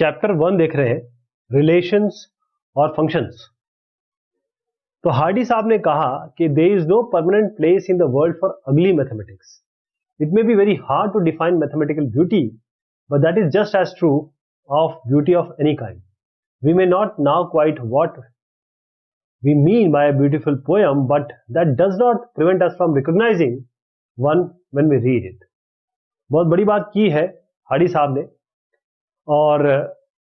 Chapter 1 देख रहे हैं, रिलेशंस और फंक्शंस। तो हार्डी साहब ने कहा कि there is no permanent place in the world for ugly mathematics. It may be very hard to define mathematical beauty, but that is just as true of beauty of any kind. We may not know quite what we mean by a beautiful poem, but that does not prevent us from recognizing one when we read it. बहुत बड़ी बात की है Hardy साहब ने। और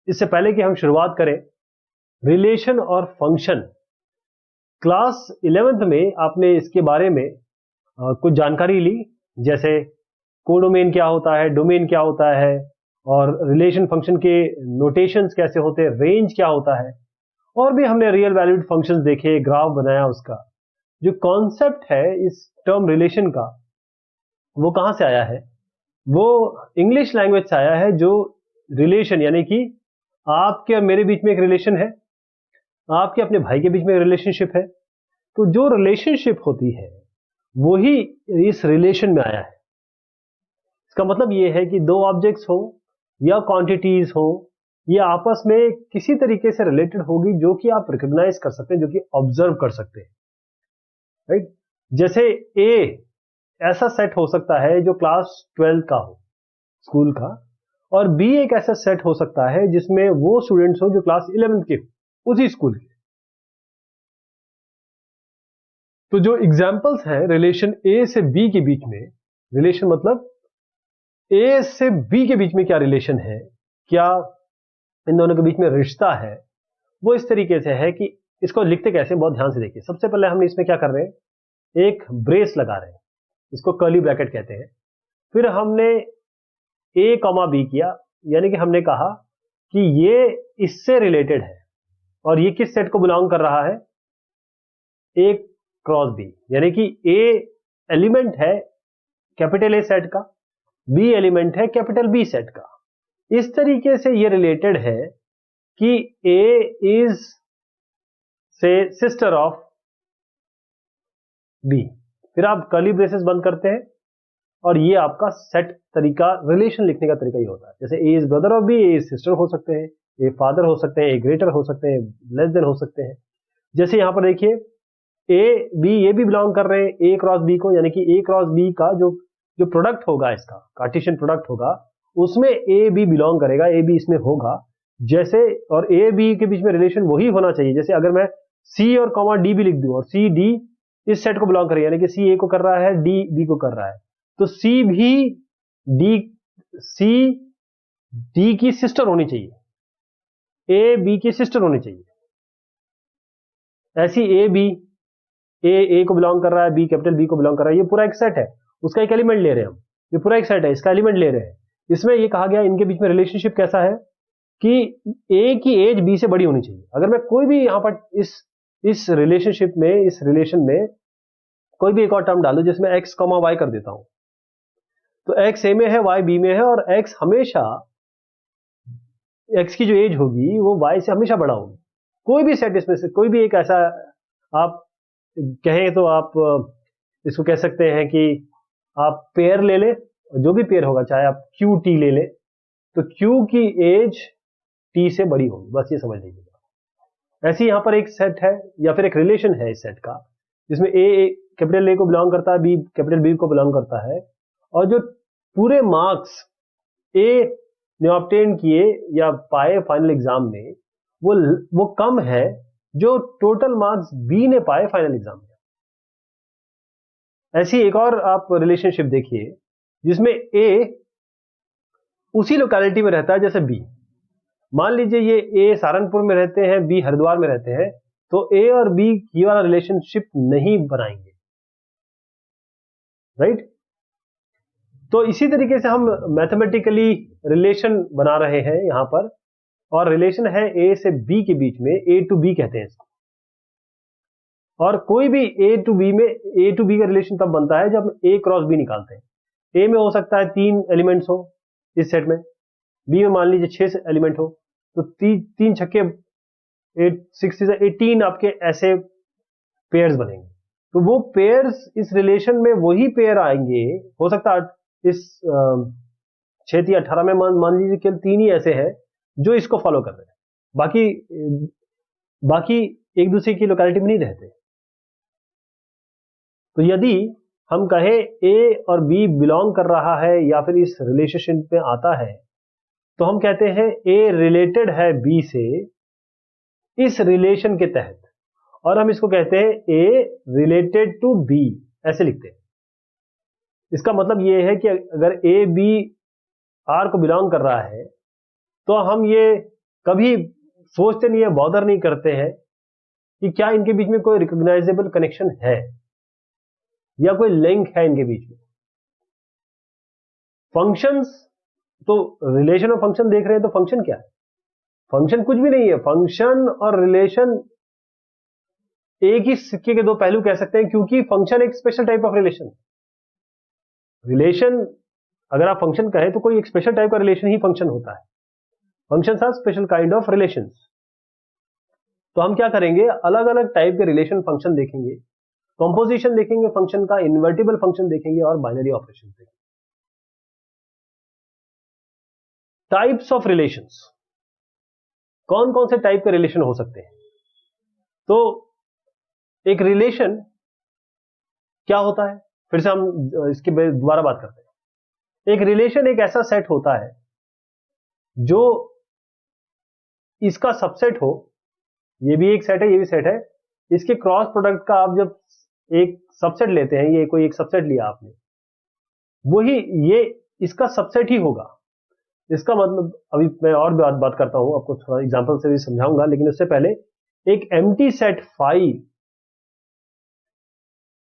इससे पहले कि हम शुरुआत करें, रिलेशन और फंक्शन, क्लास 11th में आपने इसके बारे में कुछ जानकारी ली, जैसे कोडोमेन क्या होता है, डोमेन क्या होता है, और रिलेशन फंक्शन के नोटेशंस कैसे होते हैं, रेंज क्या होता है, और भी हमने रियल वैल्यूड फंक्शंस देखे, ग्राफ बनाया। उसका जो कॉन्सेप्ट है इस टर्म रिलेशन का, वो कहां से आया है? वो इंग्लिश लैंग्वेज से आया है। जो रिलेशन यानी कि आपके और मेरे बीच में एक रिलेशन है, आपके अपने भाई के बीच में एक रिलेशनशिप है, तो जो रिलेशनशिप होती है वही इस रिलेशन में आया है। इसका मतलब ये है कि दो ऑब्जेक्ट्स हो या क्वांटिटीज हो, ये आपस में किसी तरीके से रिलेटेड होगी जो कि आप रिकॉग्नाइज कर सकते हैं, जो कि ऑब्जर्व कर सकते हैं, राइट? जैसे ए ऐसा सेट हो सकता है जो क्लास 12 का हो, स्कूल का, और बी एक ऐसा सेट हो सकता है जिसमें वो स्टूडेंट्स हो जो क्लास 11 के हो, उसी स्कूल के। तो जो एग्जाम्पल्स हैं रिलेशन ए से बी के बीच में, रिलेशन मतलब ए से बी के बीच में क्या रिलेशन है, क्या इन दोनों के बीच में रिश्ता है, वो इस तरीके से है कि इसको लिखते कैसे, बहुत ध्यान से देखिए। सबसे पहले हम इसमें क्या कर रहे हैं, एक ब्रेस लगा रहे हैं, इसको कर्ली ब्रैकेट कहते हैं। फिर हमने ए कॉमा बी किया, यानी कि हमने कहा कि ये इससे रिलेटेड है, और ये किस सेट को बिलोंग कर रहा है, ए क्रॉस बी, यानी कि ए एलिमेंट है कैपिटल ए सेट का, बी एलिमेंट है कैपिटल बी सेट का। इस तरीके से ये रिलेटेड है कि ए इज से सिस्टर ऑफ बी। फिर आप कर्ली ब्रेसेस बंद करते हैं, और ये आपका सेट तरीका, रिलेशन लिखने का तरीका ही होता है। जैसे A is brother of B, A is sister हो सकते हैं, ए फादर हो सकते हैं, ए ग्रेटर हो सकते हैं, लेस देन हो सकते हैं। जैसे यहां पर देखिए ए बी, ये भी बिलोंग कर रहे हैं ए क्रॉस बी को, यानी कि ए क्रॉस बी का जो प्रोडक्ट होगा, इसका कार्टेशियन प्रोडक्ट होगा, उसमें ए बी बिलोंग करेगा, ए बी इसमें होगा। जैसे और ए बी के बीच में रिलेशन वही होना चाहिए, जैसे अगर मैं सी और कॉमा डी भी लिख दूं, और सी डी इस सेट को बिलोंग करे, यानी कि सी ए को कर रहा है, डी बी को कर रहा है, तो सी डी की सिस्टर होनी चाहिए, ए बी की सिस्टर होनी चाहिए। ऐसी ए को बिलोंग कर रहा है, बी कैपिटल बी को बिलोंग कर रहा है, ये पूरा एक सेट है, उसका एक एलिमेंट ले रहे हैं हम, ये पूरा एक सेट है, इसका एलिमेंट ले रहे हैं। इसमें ये कहा गया इनके बीच में रिलेशनशिप कैसा है कि ए की एज बी से बड़ी होनी चाहिए। अगर मैं कोई भी यहां पर इस रिलेशनशिप में, इस रिलेशन में कोई भी एक और टर्म डालू, जिसमें एक्स कॉमा वाई कर देता हूं, तो एक्स ए में है, वाई बी में है, और एक्स हमेशा, एक्स की जो एज होगी वो वाई से हमेशा बड़ा होगी। कोई भी सेट इसमें से कोई भी एक ऐसा, आप कहें तो आप इसको कह सकते हैं कि आप पेयर ले ले, जो भी पेयर होगा, चाहे आप क्यू टी ले ले, तो क्यू की एज टी से बड़ी होगी, बस ये समझ लीजिएगा। ऐसे यहां पर एक सेट है या फिर एक रिलेशन है इस सेट का, जिसमें ए कैपिटल ए को बिलोंग करता है, बी कैपिटल बी को बिलोंग करता है, और जो पूरे मार्क्स ए ने ऑब्टेन किए या पाए फाइनल एग्जाम में, वो कम है जो टोटल मार्क्स बी ने पाए फाइनल एग्जाम में। ऐसी एक और आप रिलेशनशिप देखिए, जिसमें ए उसी लोकेलिटी में रहता है जैसे बी। मान लीजिए ये ए सहारनपुर में रहते हैं, बी हरिद्वार में रहते हैं, तो ए और बी ये वाला रिलेशनशिप नहीं बनाएंगे, राइट? तो इसी तरीके से हम मैथमेटिकली रिलेशन बना रहे हैं यहां पर, और रिलेशन है ए से बी के बीच में, ए टू बी कहते हैं इसको। और कोई भी ए टू बी में, ए टू बी का रिलेशन तब बनता है जब ए क्रॉस बी निकालते हैं। ए में हो सकता है 3 एलिमेंट्स हो इस सेट में, बी में मान लीजिए 6 एलिमेंट हो, तो 3 छक्के 8 6 18 आपके ऐसे पेयर्स बनेंगे। तो वो पेयर्स इस रिलेशन में वही पेयर आएंगे, हो सकता है इस 6 या 18 में मान लीजिए केवल 3 ही ऐसे हैं जो इसको फॉलो कर रहे हैं, बाकी बाकी एक दूसरे की लोकेलिटी में नहीं रहते। तो यदि हम कहें ए और बी बिलोंग कर रहा है या फिर इस रिलेशनशिप में आता है, तो हम कहते हैं ए रिलेटेड है बी से इस रिलेशन के तहत, और हम इसको कहते हैं ए रिलेटेड टू बी, ऐसे लिखते हैं। इसका मतलब ये है कि अगर ए बी आर को बिलोंग कर रहा है तो हम ये कभी सोचते नहीं है, बॉदर नहीं करते हैं कि क्या इनके बीच में कोई रिकॉग्नाइजेबल कनेक्शन है या कोई लिंक है इनके बीच में। फंक्शंस, तो रिलेशन और फंक्शन देख रहे हैं, तो फंक्शन क्या है? फंक्शन कुछ भी नहीं है। फंक्शन और रिलेशन एक ही सिक्के के दो पहलू कह सकते हैं, क्योंकि फंक्शन एक special type of relation. Relation अगर आप फंक्शन कहें तो कोई एक स्पेशल टाइप का रिलेशन ही फंक्शन होता है। Functions are special kind of relations. तो हम क्या करेंगे, अलग अलग टाइप के रिलेशन फंक्शन देखेंगे, कंपोजिशन देखेंगे फंक्शन का, इन्वर्टिबल फंक्शन देखेंगे और बाइनरी ऑपरेशन देखेंगे। टाइप्स ऑफ रिलेशंस, कौन कौन से टाइप के रिलेशन हो सकते हैं? तो एक रिलेशन क्या होता है, फिर से हम इसके दोबारा बात करते हैं। एक रिलेशन एक ऐसा सेट होता है जो इसका सबसेट हो, ये भी एक सेट है, ये भी सेट है, इसके क्रॉस प्रोडक्ट का आप जब एक सबसेट लेते हैं, ये कोई एक सबसेट लिया आपने, वही ये इसका सबसेट ही होगा। इसका मतलब अभी मैं और बात करता हूं, आपको थोड़ा एग्जांपल से भी समझाऊंगा, लेकिन उससे पहले एक एम्प्टी सेट फाई,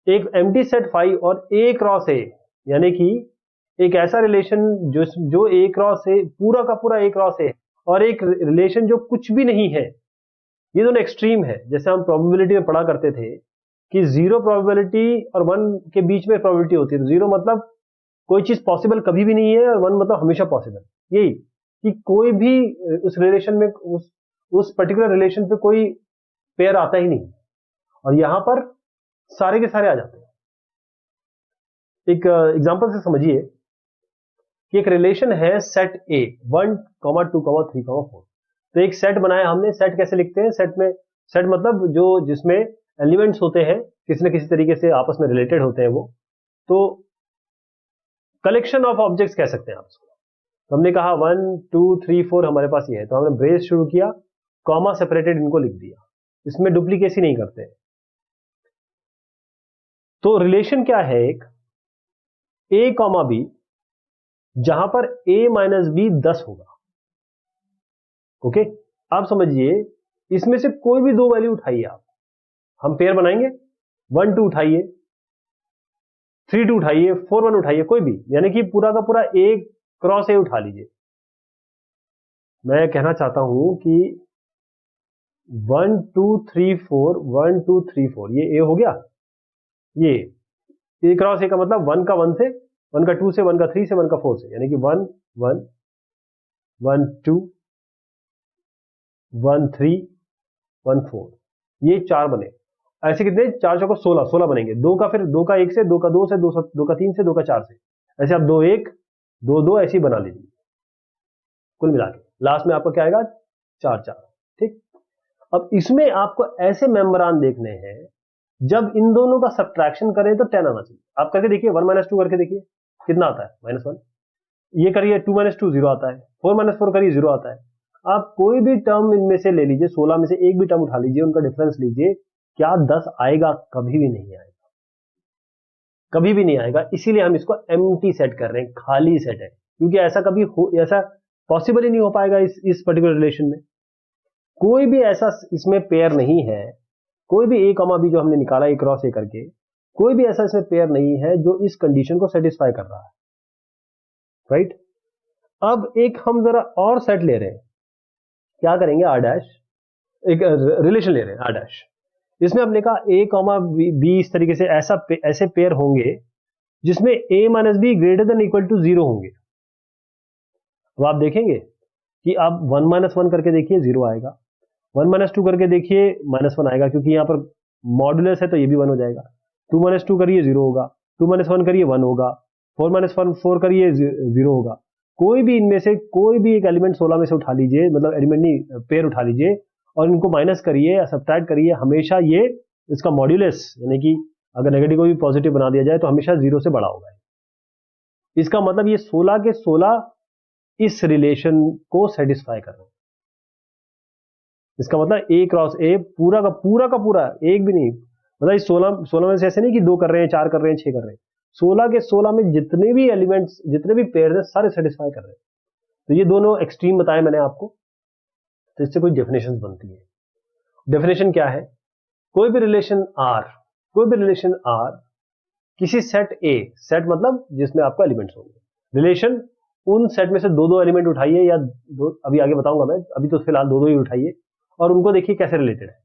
एक एम्प्टी सेट फाई और ए क्रॉस ए, यानी कि एक ऐसा रिलेशन जो ए क्रॉस ए, पूरा का पूरा ए क्रॉस ए, और एक रिलेशन जो कुछ भी नहीं है, ये दोनों एक्सट्रीम है। जैसे हम प्रोबेबिलिटी में पढ़ा करते थे कि 0 प्रोबेबिलिटी और 1 के बीच में प्रोबेबिलिटी होती है। 0 मतलब कोई चीज पॉसिबल कभी भी नहीं है, और 1 मतलब हमेशा पॉसिबल। यही कि कोई भी उस रिलेशन में, उस पर्टिकुलर रिलेशन पे कोई पेयर आता ही नहीं, और यहां पर सारे के सारे आ जाते हैं। एक एग्जांपल से समझिए कि एक रिलेशन है सेट ए 1, 2, 3, 4। तो एक सेट बनाया हमने। सेट कैसे लिखते हैं? सेट मतलब जो जिसमें एलिमेंट्स होते हैं किसी न किसी तरीके से आपस में रिलेटेड होते हैं वो, तो कलेक्शन ऑफ ऑब्जेक्ट्स कह सकते हैं आप उसको। तो हमने कहा 1, 2, 3, 4 हमारे पास ये है, तो हमने ब्रेस शुरू किया, कॉमा सेपरेटेड इनको लिख दिया, इसमें डुप्लीकेसी नहीं करते। तो रिलेशन क्या है? एक ए कॉमा बी, जहां पर a माइनस बी 10 होगा। ओके, आप समझिए, इसमें से कोई भी दो वैल्यू उठाइए आप, हम पेयर बनाएंगे। 1, 2 उठाइए, 3, 2 उठाइए, 4, 1 उठाइए, कोई भी, यानी कि पूरा का पूरा ए क्रॉस ए उठा लीजिए। मैं कहना चाहता हूं कि 1, 2, 3, 4, 1, 2, 3, 4 ये ए हो गया। ये ए क्रॉस ए का मतलब 1 का 1 से, 1 का 2 से, 1 का 3 से, 1 का 4 से, यानी कि 1, 1, 1, 2, 1, 3, 1, 4, ये 4 बने। ऐसे कितने? 4 चौको 16, 16 बनेंगे। 2 का फिर 2 का 1 से, 2 का 2 से, 2 का 3 से, 2 का 4 से, ऐसे आप 2, 1, 2, 2 ऐसे ही बना लीजिए। कुल मिला के लास्ट में आपका क्या आएगा? 4, 4। ठीक। अब इसमें आपको ऐसे मेंबरान देखने हैं जब इन दोनों का सब्ट्रैक्शन करें तो 10 आना चाहिए। आप करके देखिए, 1 - 2 करके देखिए कितना आता है, -1। ये करिए 2 - 2 0 आता है, 4 - 4 करिए 0 आता है। आप कोई भी टर्म इनमें से ले लीजिए, 16 में से एक भी टर्म उठा लीजिए, उनका डिफरेंस लीजिए, क्या 10 आएगा? कभी भी नहीं आएगा, कभी भी नहीं आएगा। इसीलिए हम इसको एम्प्टी सेट कर रहे हैं, खाली सेट है, क्योंकि ऐसा कभी ऐसा पॉसिबल ही नहीं हो पाएगा इस पर्टिकुलर रिलेशन में। कोई भी ऐसा इसमें पेयर नहीं है, कोई भी ए कॉमा बी जो हमने निकाला ए क्रॉस ए करके, कोई भी ऐसा इसमें पेयर नहीं है जो इस कंडीशन को सेटिस्फाई कर रहा है, राइट। अब एक हम जरा और सेट ले रहे हैं, क्या करेंगे? आर डैश, एक रिलेशन ले रहे हैं आर डैश। इसमें हमने कहा ए कॉमा बी इस तरीके से ऐसे पेयर होंगे जिसमें a minus b greater than equal to 0 होंगे। अब आप देखेंगे कि आप 1 - 1 करके देखिए 0 आएगा, 1 - 2 करके देखिए -1 आएगा, क्योंकि यहां पर मॉडुलस है तो ये भी 1 हो जाएगा। 2 - 2 करिए 0 होगा, 2 - 1 करिए 1 होगा, 4 - 4 करिए 0 होगा। कोई भी इनमें से कोई भी एक एलिमेंट 16 में से उठा लीजिए, मतलब एलिमेंट नहीं पेयर उठा लीजिए और इनको माइनस करिए या सब्ट्रैक्ट करिए, हमेशा ये इसका मॉड्यूलस यानी कि अगर नेगेटिव को भी पॉजिटिव बना दिया जाए तो हमेशा 0 से बड़ा होगा। इसका मतलब ये 16 के 16 इस रिलेशन को सेटिस्फाई कर रहे हैं। इसका मतलब A क्रॉस A पूरा का पूरा एक भी नहीं, मतलब इस 16 में से ऐसे नहीं कि 2 कर रहे हैं, 4 कर रहे हैं, 6 कर रहे हैं, 16 के 16 में जितने भी एलिमेंट्स जितने भी पेयर हैं सारे सेटिस्फाई कर रहे हैं। तो ये दोनों एक्सट्रीम बताए मैंने आपको। तो इससे कुछ डेफिनेशंस बनती है। डेफिनेशन क्या है? कोई भी रिलेशन R किसी सेट A, सेट मतलब जिसमें आपका एलिमेंट्स होंगे, रिलेशन उन सेट में से दो एलिमेंट उठाइए या दो, अभी आगे बताऊंगा मैं, अभी तो फिलहाल दो ही उठाइए और उनको देखिए कैसे रिलेटेड है।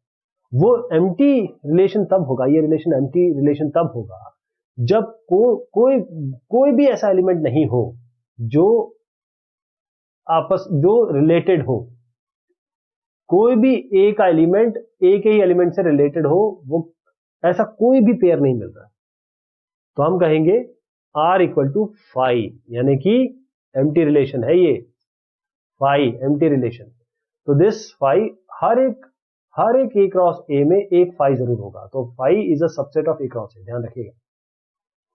वो एम्प्टी रिलेशन तब होगा, ये रिलेशन एम्प्टी रिलेशन तब होगा जब कोई भी ऐसा एलिमेंट नहीं हो जो रिलेटेड हो। कोई भी ए का एलिमेंट ए के ही एलिमेंट से रिलेटेड हो, वो ऐसा कोई भी पेयर नहीं मिल रहा। तो हम कहेंगे R इक्वल टू फाई, यानी कि एम्प्टी रिलेशन है ये, फाई एम्प्टी रिलेशन। तो दिस फाई हर एक A क्रॉस A में एक फाई जरूर होगा। तो phi is a subset of A cross A, ध्यान रखिएगा।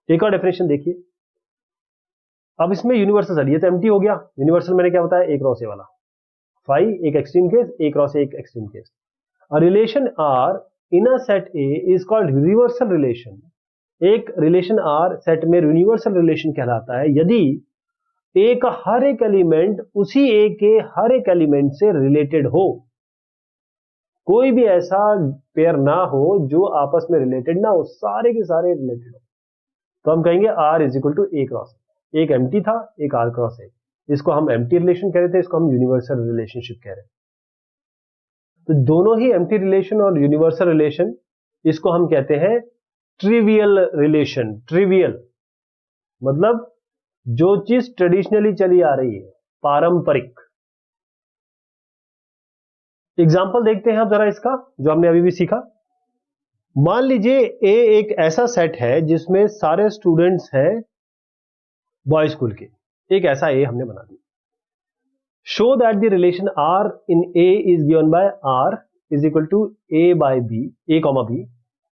एक और डेफिनेशन देखिए। अब इसमें यूनिवर्सल सेट, ये तो एम्प्टी हो गया, यूनिवर्सल मैंने क्या बताया, A क्रॉस A वाला। फाई एक extreme case, A cross A एक extreme case. A relation R in a set A is called universal relation. एक रिलेशन R सेट में यूनिवर्सल रिलेशन कहलाता है यदि A का हर एक एलिमेंट उसी A के हर एक एलिमेंट से रिलेटेड हो। कोई भी ऐसा पेयर ना हो जो आपस में रिलेटेड ना हो, सारे के सारे रिलेटेड हो। तो हम कहेंगे R is equal to A cross. एक एम्प्टी था, एक R क्रॉस है। इसको हम एम्प्टी रिलेशन कह रहे थे, इसको हम यूनिवर्सल रिलेशनशिप कह रहे हैं। तो दोनों ही एम्प्टी रिलेशन और यूनिवर्सल रिलेशन, इसको हम कहते हैं ट्रिवियल रिलेशन। ट्रिवियल मतलब जो चीज ट्रेडिशनली चली आ रही है, पारंपरिक। एग्जाम्पल देखते हैं आप जरा इसका, जो हमने अभी भी सीखा। मान लीजिए ए एक ऐसा सेट है जिसमें सारे स्टूडेंट्स हैं बॉय स्कूल के, एक ऐसा ए हमने बना दिया। Show that the relation R in A is given by R is equal to A by B, A comma B।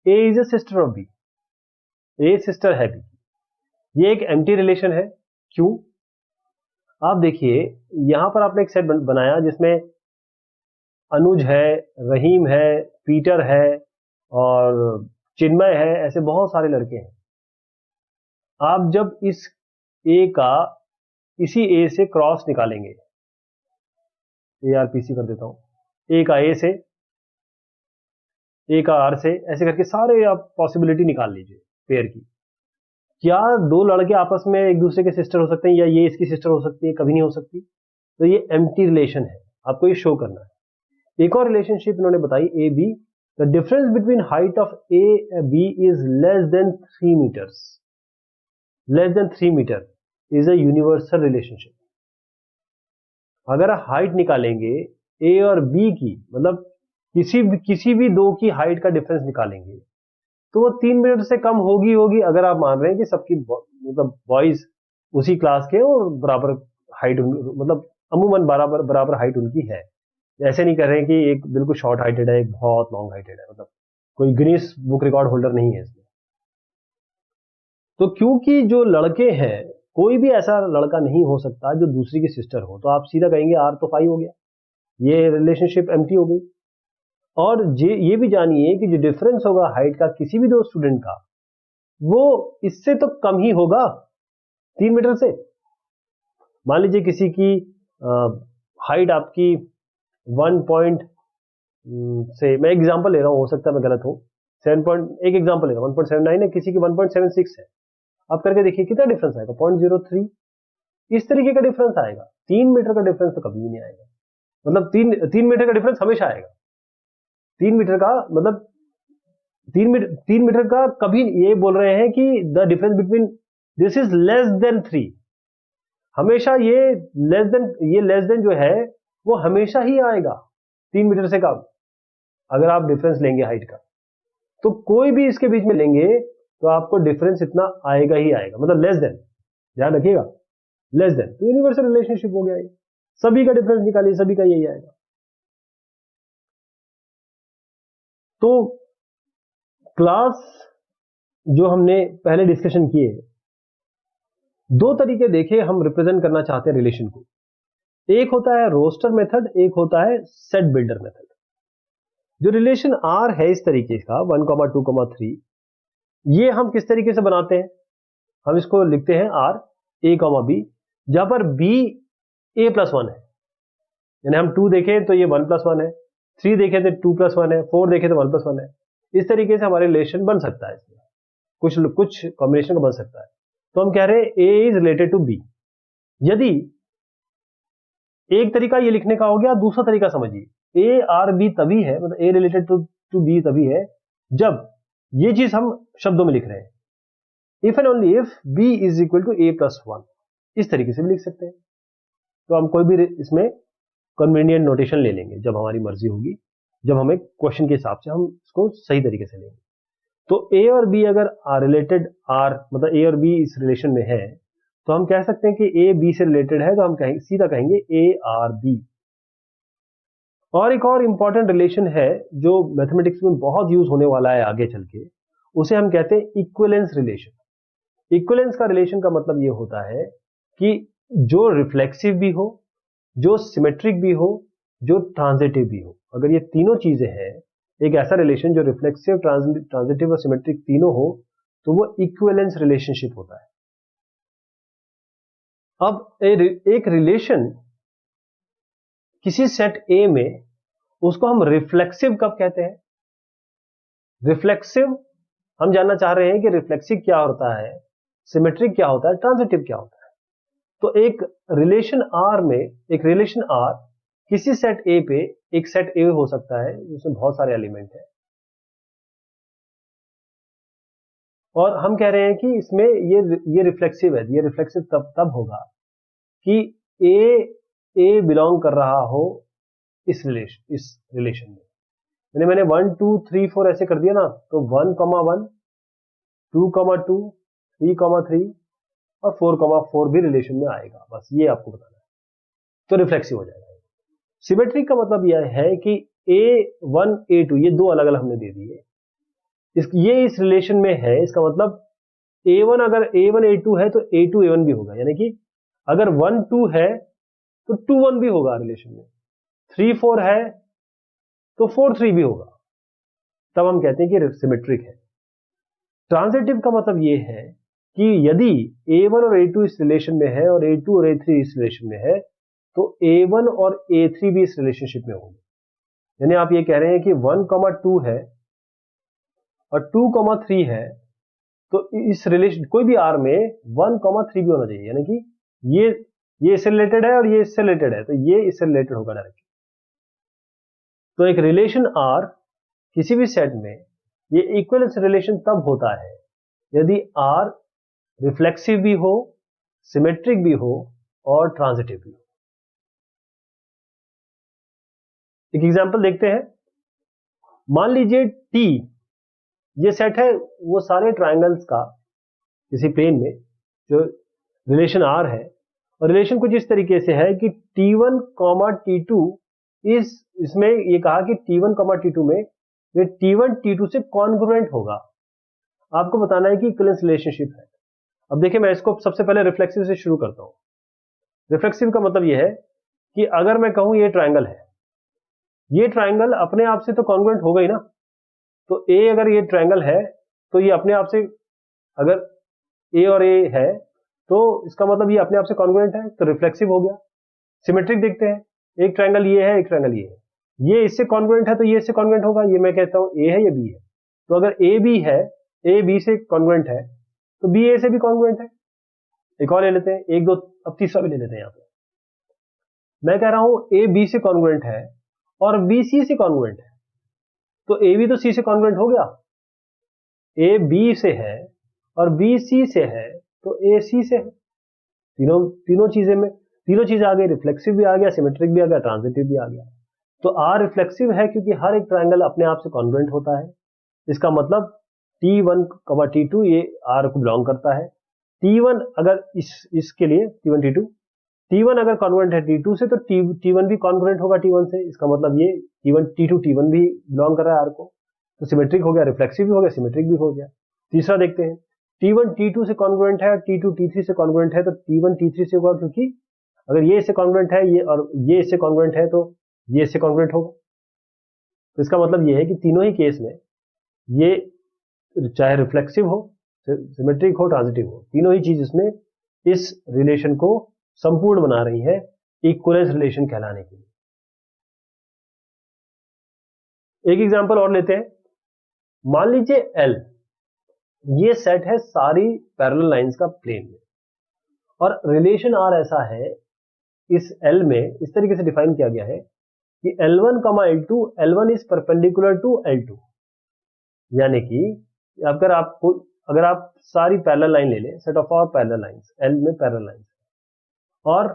A is a sister of B, A sister है B। ये एक empty relation है। क्यों? आप देखिए यहां पर आपने एक सेट बनाया जिसमें अनुज है, रहीम है, पीटर है और चिन्मय है, ऐसे बहुत सारे लड़के हैं। आप जब इस A का इसी A से क्रॉस निकालेंगे, ARPC कर देता हूं, A का A से, A का R से, ऐसे करके सारे आप पॉसिबिलिटी निकाल लीजिए पेयर की। क्या दो लड़के आपस में एक दूसरे के सिस्टर हो सकते हैं या ये इसकी सिस्टर हो सकती है? कभी नहीं हो सकती। तो ये एम्प्टी रिलेशन है, आपको ये शो करना है। एक और रिलेशनशिप इन्होंने बताई A B, the difference between height of A B is less than 3 meters. Less than 3 meter is a universal relationship. अगर हाइट निकालेंगे ए और बी की, मतलब किसी भी दो की हाइट का डिफरेंस निकालेंगे तो वो 3 मीटर से कम होगी अगर आप मान रहे हैं कि सबकी मतलब बॉयज उसी क्लास के और बराबर हाइट, मतलब अमूमन बराबर हाइट उनकी है। ऐसे नहीं कर रहे हैं कि एक बिल्कुल शॉर्ट हाइटेड है, एक बहुत लॉन्ग हाइटेड है, मतलब कोई गिनीज बुक रिकॉर्ड होल्डर नहीं है इसमें। तो क्योंकि जो लड़के हैं, कोई भी ऐसा लड़का नहीं हो सकता जो दूसरी की सिस्टर हो, तो आप सीधा कहेंगे R तो 5 हो गया, ये रिलेशनशिप एम्प्टी हो गई। और ये भी जानिए कि जो डिफरेंस होगा हाइट का किसी भी दो स्टूडेंट का, वो इससे तो कम ही होगा 3 मीटर से। मान लीजिए किसी की हाइट आपकी 1 पॉइंट से, मैं एग्जांपल ले रहा हूं, हो सकता है मैं गलत हूं, 1 एग्जांपल ले रहा हूं, 1.79 है, किसी की 1.76 है। आप करके देखिए कितना डिफरेंस आएगा, 0.03। इस तरीके का डिफरेंस आएगा। 3 मीटर का डिफरेंस तो कभी भी नहीं आएगा। मतलब 3 मीटर का डिफरेंस हमेशा आएगा। 3 मीटर का मतलब 3 मीटर का कभी, ये बोल रहे हैं कि the difference between this is less than 3। हमेशा ये लेस देन जो है वो हमेशा ही आएगा 3 मीटर से कम। अगर आप डिफरेंस लेंगे हाइट का, तो कोई भी इसके बीच में लेंगे तो आपको डिफरेंस इतना आएगा ही आएगा, मतलब लेस देन, ध्यान रखिएगा, लेस देन, तो यूनिवर्सल रिलेशनशिप हो गया ये, सभी का डिफरेंस निकालिए, सभी का यही आएगा। तो क्लास जो हमने पहले डिस्कशन किए, दो तरीके देखे हम रिप्रेजेंट करना चाहते हैं रिलेशन को। एक होता है रोस्टर मेथड, एक होता है सेट बिल्डर मेथड। जो रिलेशन आर है इस तरीके का 1, 2, 3, ये हम किस तरीके से बनाते हैं, हम इसको लिखते हैं आर ए, बी, जहां पर बी ए प्लस 1 है, यानी हम 2 देखें तो ये 1 प्लस 1 है, 3 देखें तो 2 प्लस 1 है, 4 देखें तो 1 प्लस 1 है। इस तरीके से हमारे रिलेशन बन सकता है, इसमें कुछ कॉम्बिनेशन का बन सकता है। तो हम कह रहे हैं ए इज रिलेटेड टू बी। यदि एक तरीका ये लिखने का हो गया, दूसरा तरीका समझिए, ए आर बी तभी है, मतलब ए रिलेटेड टू बी तभी है जब ये चीज हम शब्दों में लिख रहे हैं, if and only if B is equal to A plus 1, इस तरीके से भी लिख सकते हैं। तो हम कोई भी इसमें कन्वीनियंट नोटेशन ले लेंगे जब हमारी मर्जी होगी, जब हमें क्वेश्चन के हिसाब से हम इसको सही तरीके से लेंगे। तो ए और बी अगर रिलेटेड आर, मतलब ए और बी इस रिलेशन में है, तो हम कह सकते हैं कि ए बी से रिलेटेड है, तो हम कहेंगे, सीधा कहेंगे ए आर बी। और एक और इंपॉर्टेंट रिलेशन है जो मैथमेटिक्स में बहुत यूज होने वाला है आगे चल के, उसे हम कहते हैं इक्विवेलेंस रिलेशन। इक्विवेलेंस का रिलेशन का मतलब ये होता है कि जो रिफ्लेक्सिव भी हो, जो सिमेट्रिक भी हो, जो ट्रांजिटिव भी हो, अगर ये तीनों चीजें हैं, एक ऐसा रिलेशन जो रिफ्लेक्सिव, ट्रांजिटिव और सिमेट्रिक तीनों हो, तो वो इक्विवेलेंस रिलेशनशिप होता है। अब एक रिलेशन किसी सेट ए में, उसको हम रिफ्लेक्सिव कब कहते हैं? रिफ्लेक्सिव हम जानना चाह रहे हैं कि रिफ्लेक्सिव क्या होता है, सिमेट्रिक क्या होता है, ट्रांजिटिव क्या होता है। तो एक रिलेशन आर में, एक रिलेशन आर किसी सेट ए पे, एक सेट ए हो सकता है जिसमें बहुत सारे एलिमेंट हैं, और हम कह रहे हैं कि इसमें ये रिफ्लेक्सिव है। ये रिफ्लेक्सिव तब होगा कि ए बिलोंग कर रहा हो इस रिलेशन में। मैंने 1, 2, 3, 4 ऐसे कर दिया ना, तो 1, 1, 2, 2, 3, 3 और 4, 4 भी रिलेशन में आएगा। बस ये आपको बताना है, तो रिफ्लेक्सिव हो जाएगा। सिमेट्रिक का मतलब यह है कि A1, A2 ये दो अलग अलग हमने दे दिए, ये इस रिलेशन में है, इसका मतलब A1 अगर A1 A2 है तो A2 A1 भी होगा, यानी कि अगर 1 2 है तो 2 1 भी होगा रिलेशन में, 3 4 है तो 4 3 भी होगा, तब हम कहते हैं कि सिमेट्रिक है। ट्रांजिटिव का मतलब ये है कि यदि A1 और A2 इस रिलेशन में है और A2 और A3 इस रिलेशन में है, तो A1 और A3 भी इस रिलेशनशिप में होंगे। यानी आप ये कह रहे हैं कि 1, 2 है और 2, 3 है, तो इस रिलेशन कोई भी आर में 1, 3 भी होना चाहिए, यानी कि ये इससे रिलेटेड है और ये इससे रिलेटेड है, तो ये इससे रिलेटेड होगा डायरेक्ट। तो एक रिलेशन आर किसी भी सेट में, ये इक्विवेलेंस रिलेशन तब होता है यदि आर रिफ्लेक्सिव भी हो, सिमेट्रिक भी हो और ट्रांजिटिव भी हो। एक एग्जांपल देखते हैं। मान लीजिए टी, ये सेट है वो सारे ट्रायंगल्स का किसी प्लेन में, जो रिलेशन आर है, और रिलेशन कुछ इस तरीके से है कि T1, T2 इसमें ये कहा कि T1, T2 में ये T1 T2 से कॉन्ग्रुएंट होगा। आपको बताना है कि इक्विवेलेंस रिलेशनशिप है। अब देखिए, मैं इसको सबसे पहले रिफ्लेक्सिव से शुरू करता हूं। रिफ्लेक्सिव का मतलब यह है कि अगर मैं कहूं ये ट्रायंगल है, ये ट्रायंगल अपने आप से तो कॉन्ग्रुएंट होगा ही ना। तो ए अगर ये ट्रायंगल है तो ये अपने आप से, अगर ए और ए है तो इसका मतलब ये अपने आप से कॉन्ग्रुएंट है, तो रिफ्लेक्सिव हो गया। सिमेट्रिक देखते हैं, एक ट्रायंगल ये है, एक ट्रायंगल ये है, ये इससे कॉन्ग्रुएंट है तो ये इससे कॉन्ग्रुएंट होगा। ये मैं कहता हूं ए है, ये बी है, तो अगर ए बी है, ए बी से कॉन्ग्रुएंट है, तो बी ए से भी कॉन्ग्रुएंट है। एक और ले लेते हैं, एक दो, अब तीसरा भी ले लेते हैं। यहां पे मैं कह रहा हूं ए बी से कॉन्ग्रुएंट है और बी सी से कॉन्ग्रुएंट है, तो ए बी तो सी से कॉन्ग्रुएंट हो गया। ए बी से है और बी सी से है, तो ए सी से है। तीनों चीजें आ गई, रिफ्लेक्सिव भी आ गया, सिमेट्रिक भी आ गया, ट्रांजिटिव भी आ गया। तो आर रिफ्लेक्सिव है क्योंकि हर एक ट्रायंगल अपने आप से कॉन्ग्रुएंट होता है। इसका मतलब T1, T2 ये आर को बिलोंग करता है, T1 अगर इसके लिए T1 अगर कॉन्ग्रुएंट है T2 से तो T1 भी कॉन्ग्रुएंट होगा T1 से। इसका मतलब ये T1 भी बिलोंग कर रहा है R को, तो सिमेट्रिक हो गया, रिफ्लेक्सिव भी हो गया, सिमेट्रिक भी हो गया। तीसरा देखते हैं, T1 T2 से कॉन्ग्रुएंट है, T2 T3 से कॉन्ग्रुएंट है, तो T1 T3 से होगा, क्योंकि अगर ये इससे कॉन्ग्रुएंट है ये और ये इससे कॉन्ग्रुएंट है तो ये इससे कॉन्ग्रुएंट होगा। तो इसका मतलब ये है कि तीनों ही केस में ये चाहे रिफ्लेक्सिव हो, सिमेट्रिक हो, ट्रांजिटिव हो, तीनों ही चीज इसमें इस रिलेशन को संपूर्ण बना रही है इक्विवेलेंस रिलेशन कहलाने के लिए। एक एग्जांपल और लेते हैं। मान लीजिए L ये सेट है सारी पैरेलल लाइंस का प्लेन में, और रिलेशन R ऐसा है इस L में इस तरीके से डिफाइन किया गया है कि L1, L2, L1 is perpendicular to L2, यानी कि अगर आप सारी पैरेलल लाइन ले लें, set of all parallel lines, L में पैरेलल लाइंस, और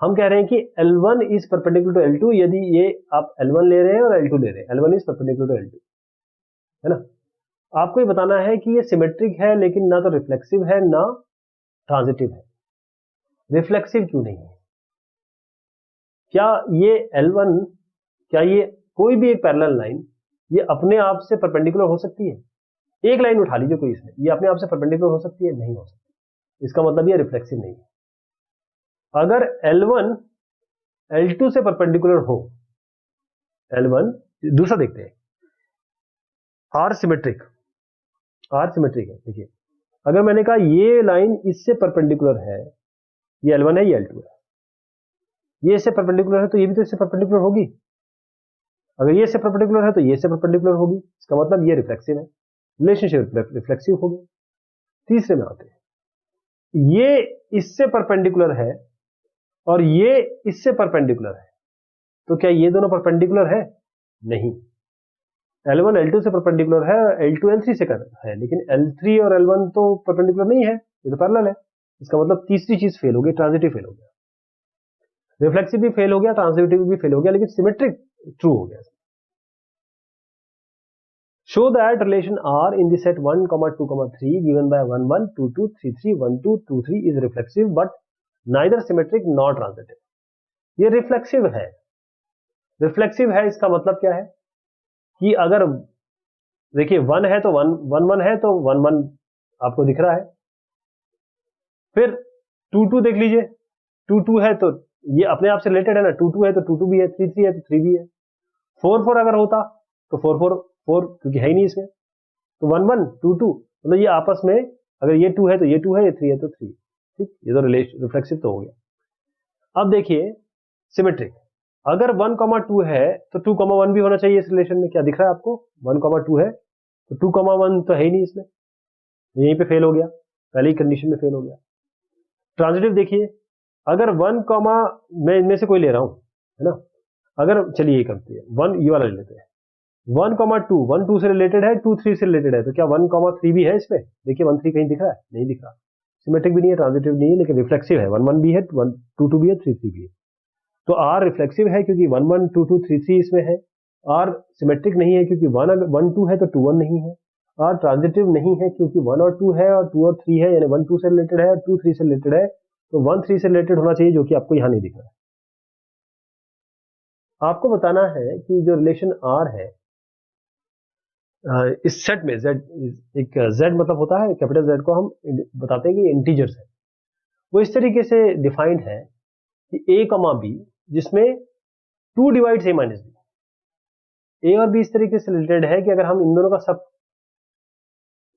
हम कह रहे हैं कि L1 is perpendicular to L2, यदि ये आप L1 ले रहे हैं और L2 ले रहे हैं, L1 is perpendicular to L2, है ना। आपको ये बताना है कि ये सिमेट्रिक है, लेकिन ना तो रिफ्लेक्सिव है ना ट्रांजिटिव है। रिफ्लेक्सिव क्यों नहीं है? क्या ये L1, क्या ये कोई भी एक पैरेलल लाइन ये अपने आप से परपेंडिकुलर हो सकती है? एक लाइन उठा लीजिए कोई, इसमें ये अपने आप से परपेंडिकुलर हो सकती है? नहीं हो सकती। इसका मतलब ये रिफ्लेक्सिव नहीं है। अगर L1 L2 से परपेंडिकुलर हो, L1, दूसरा देखते हैं, R सिमेट्रिक है। देखिए, अगर मैंने कहा ये लाइन इससे परपेंडिकुलर है, ये L1 है, ये L2 है, ये इससे परपेंडिकुलर है तो ये भी तो इससे परपेंडिकुलर होगी। अगर ये इससे परपेंडिकुलर है तो ये इससे परपेंडिकुलर होगी। इसका मतलब ये रिफ्लेक्सिव है, रिलेशनशिप रिफ्लेक्सिव हो गया। तीसरे में आते हैं, ये इससे परपेंडिकुलर है और ये इससे परपेंडिकुलर है, तो क्या ये दोनों परपेंडिकुलर है? नहीं। L1 L2 से परपेंडिकुलर है, L2 L3 से है, लेकिन L3 और L1 तो परपेंडिकुलर नहीं है, ये तो पैरेलल है। इसका मतलब तीसरी चीज फेल हो गई, ट्रांजिटिव फेल हो गया, रिफ्लेक्सिव भी फेल हो गया, ट्रांजिटिव भी फेल हो गया, लेकिन सिमेट्रिक ट्रू हो गया। Show that relation R in the set 1, 2, 3 given by 1, 1, 2, 2, 3, 3, 1, 2, 2, 3 is reflexive but neither symmetric nor transitive. ये रिफ्लेक्सिव है। रिफ्लेक्सिव है इसका मतलब क्या है कि अगर देखिए 1 है तो 1 1 1 है तो 1 1 आपको दिख रहा है, फिर 2 2 देख लीजिए, 2 2 है तो ये अपने आप से रिलेटेड है ना, 2 2 है तो 2 2 भी है, 3 3 है तो 3 भी है, 4 4 अगर होता तो 4 4 4 क्योंकि है ही नहीं इसमें, तो 1 1 2 2, मतलब ये आपस में अगर ये 2 है तो ये 2 है, ये 3 है तो 3, ठीक, ये तो रिफ्लेक्सिव तो हो गया। अब देखिए सिमेट्रिक, अगर 1, 2 है तो 2, 1 भी होना चाहिए इस रिलेशन में। क्या दिख रहा है आपको? 1, 2 है तो 2, 1 तो है ही नहीं इसमें, यहीं पे फेल हो गया, पहले ही कंडीशन में फेल हो गया। ट्रांजिटिव देखिए, अगर 1, मैं इनमें से कोई ले रहा हूं, है ना, अगर चलिए ये करते हैं 1, ये वाला ले लेते हैं, 1, 2, 1 2 से रिलेटेड है, 2 3 से रिलेटेड है, तो क्या 1, 3 भी है इसमें? देखिए 1 3 कहीं दिख रहा है? नहीं दिख रहा। सिमेट्रिक भी नहीं है, ट्रांजिटिव नहीं है, लेकिन रिफ्लेक्सिव है। 1 1 भी है, 1 2 2 भी है, 3 3 भी है। तो R रिफ्लेक्सिव है क्योंकि 1 1 2 2 3 3 इसमें है। R सिमेट्रिक नहीं है क्योंकि 1 2 है तो 2 1 नहीं है। R ट्रांजिटिव नहीं है क्योंकि 1 और 2 है और 2 और 3 है, यानी 1 2 से रिलेटेड है, 2 3 से रिलेटेड है, तो 1 3 से रिलेटेड होना चाहिए, जो कि आपको यहां नहीं दिख रहा है। आपको बताना है कि जो रिलेशन R है इस सेट में, Z एक Z मतलब होता है कैपिटल Z को हम बताते हैं कि इंटीजर्स है, वो इस तरीके से डिफाइंड है कि A, B जिसमें 2 divides A minus B, A और B इस तरीके से रिलेटेड है कि अगर हम इन दोनों का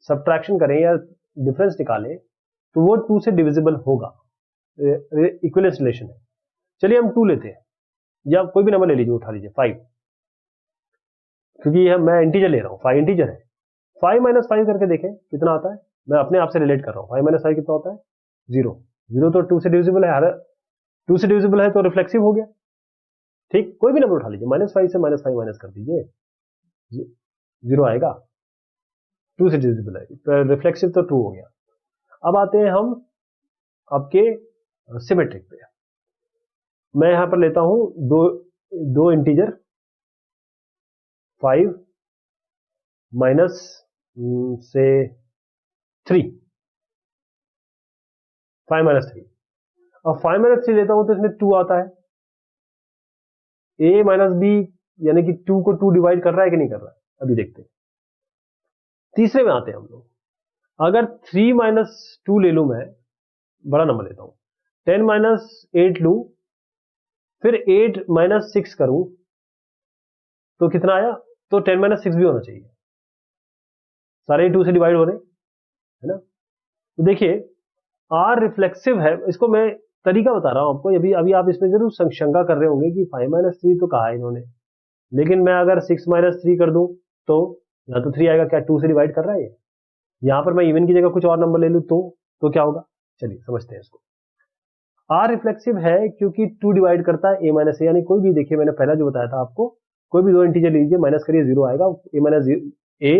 सब्ट्रैक्शन करें या डिफरेंस निकालें तो वो 2 से डिविजिबल होगा, इक्विवेलेंस रिलेशन है। चलिए हम 2 लेते हैं, या कोई भी नंबर ले लीजिए, उठा लीजिए 5, क्योंकि मैं इंटीजर ले रहा हूं, 5 इंटीजर है। 5 - 5 करके देखें कितना आता है, मैं अपने आप से रिलेट कर रहा हूं। 5 - 5 कितना होता है? 0। 0 तो 2 से डिविजिबल है, 2 से डिविजिबल है तो रिफ्लेक्सिव हो गया, ठीक। कोई भी नंबर उठा लीजिए, -5 से -5 माइनस कर दीजिए, 0 आएगा, 2 से डिविजिबल है तो रिफ्लेक्सिव तो ट्रू हो गया। अब आते हैं हम आपके सिमेट्रिक पे। मैं यहां पर लेता हूं दो इंटीजर, 5 माइनस से 3, 5 माइनस 3। अब 5 माइनस 3 लेता हूं तो इसमें 2 आता है, a माइनस बी यानी कि 2 को 2 डिवाइड कर रहा है कि नहीं कर रहा है, अभी देखते हैं। तीसरे में आते हैं हम लोग, अगर 3 माइनस 2 ले लूं, मैं बड़ा नंबर लेता हूं, 10 माइनस 8 लूं, फिर 8 माइनस 6 करूं तो कितना आया, तो 10 माइनस 6 भी होना चाहिए, सारे 2 से डिवाइड हो रहे है ना। तो देखिए आर रिफ्लेक्सिव है, इसको मैं तरीका बता रहा हूं आपको, अभी अभी आप इसमें जरूर शंका कर रहे होंगे कि 5 माइनस 3 तो कहा है इन्होंने, लेकिन मैं अगर 6 माइनस 3 कर दूं तो यहाँ तो 3 आएगा, क्या 2 से डिवाइड कर रहा है ये, यहां पर मैं इवन की जगह कुछ और नंबर ले लूं तो क्या होगा, चलिए समझते हैं इसको। आर रिफ्लेक्सिव है क्योंकि 2 डिवाइड करता है ए माइनस ए, यानी कोई भी, देखिए मैंने पहला जो बताया था आपको, कोई भी दो इंटीजर लीजिए, माइनस करिए, 0 आएगा, ए माइनस ए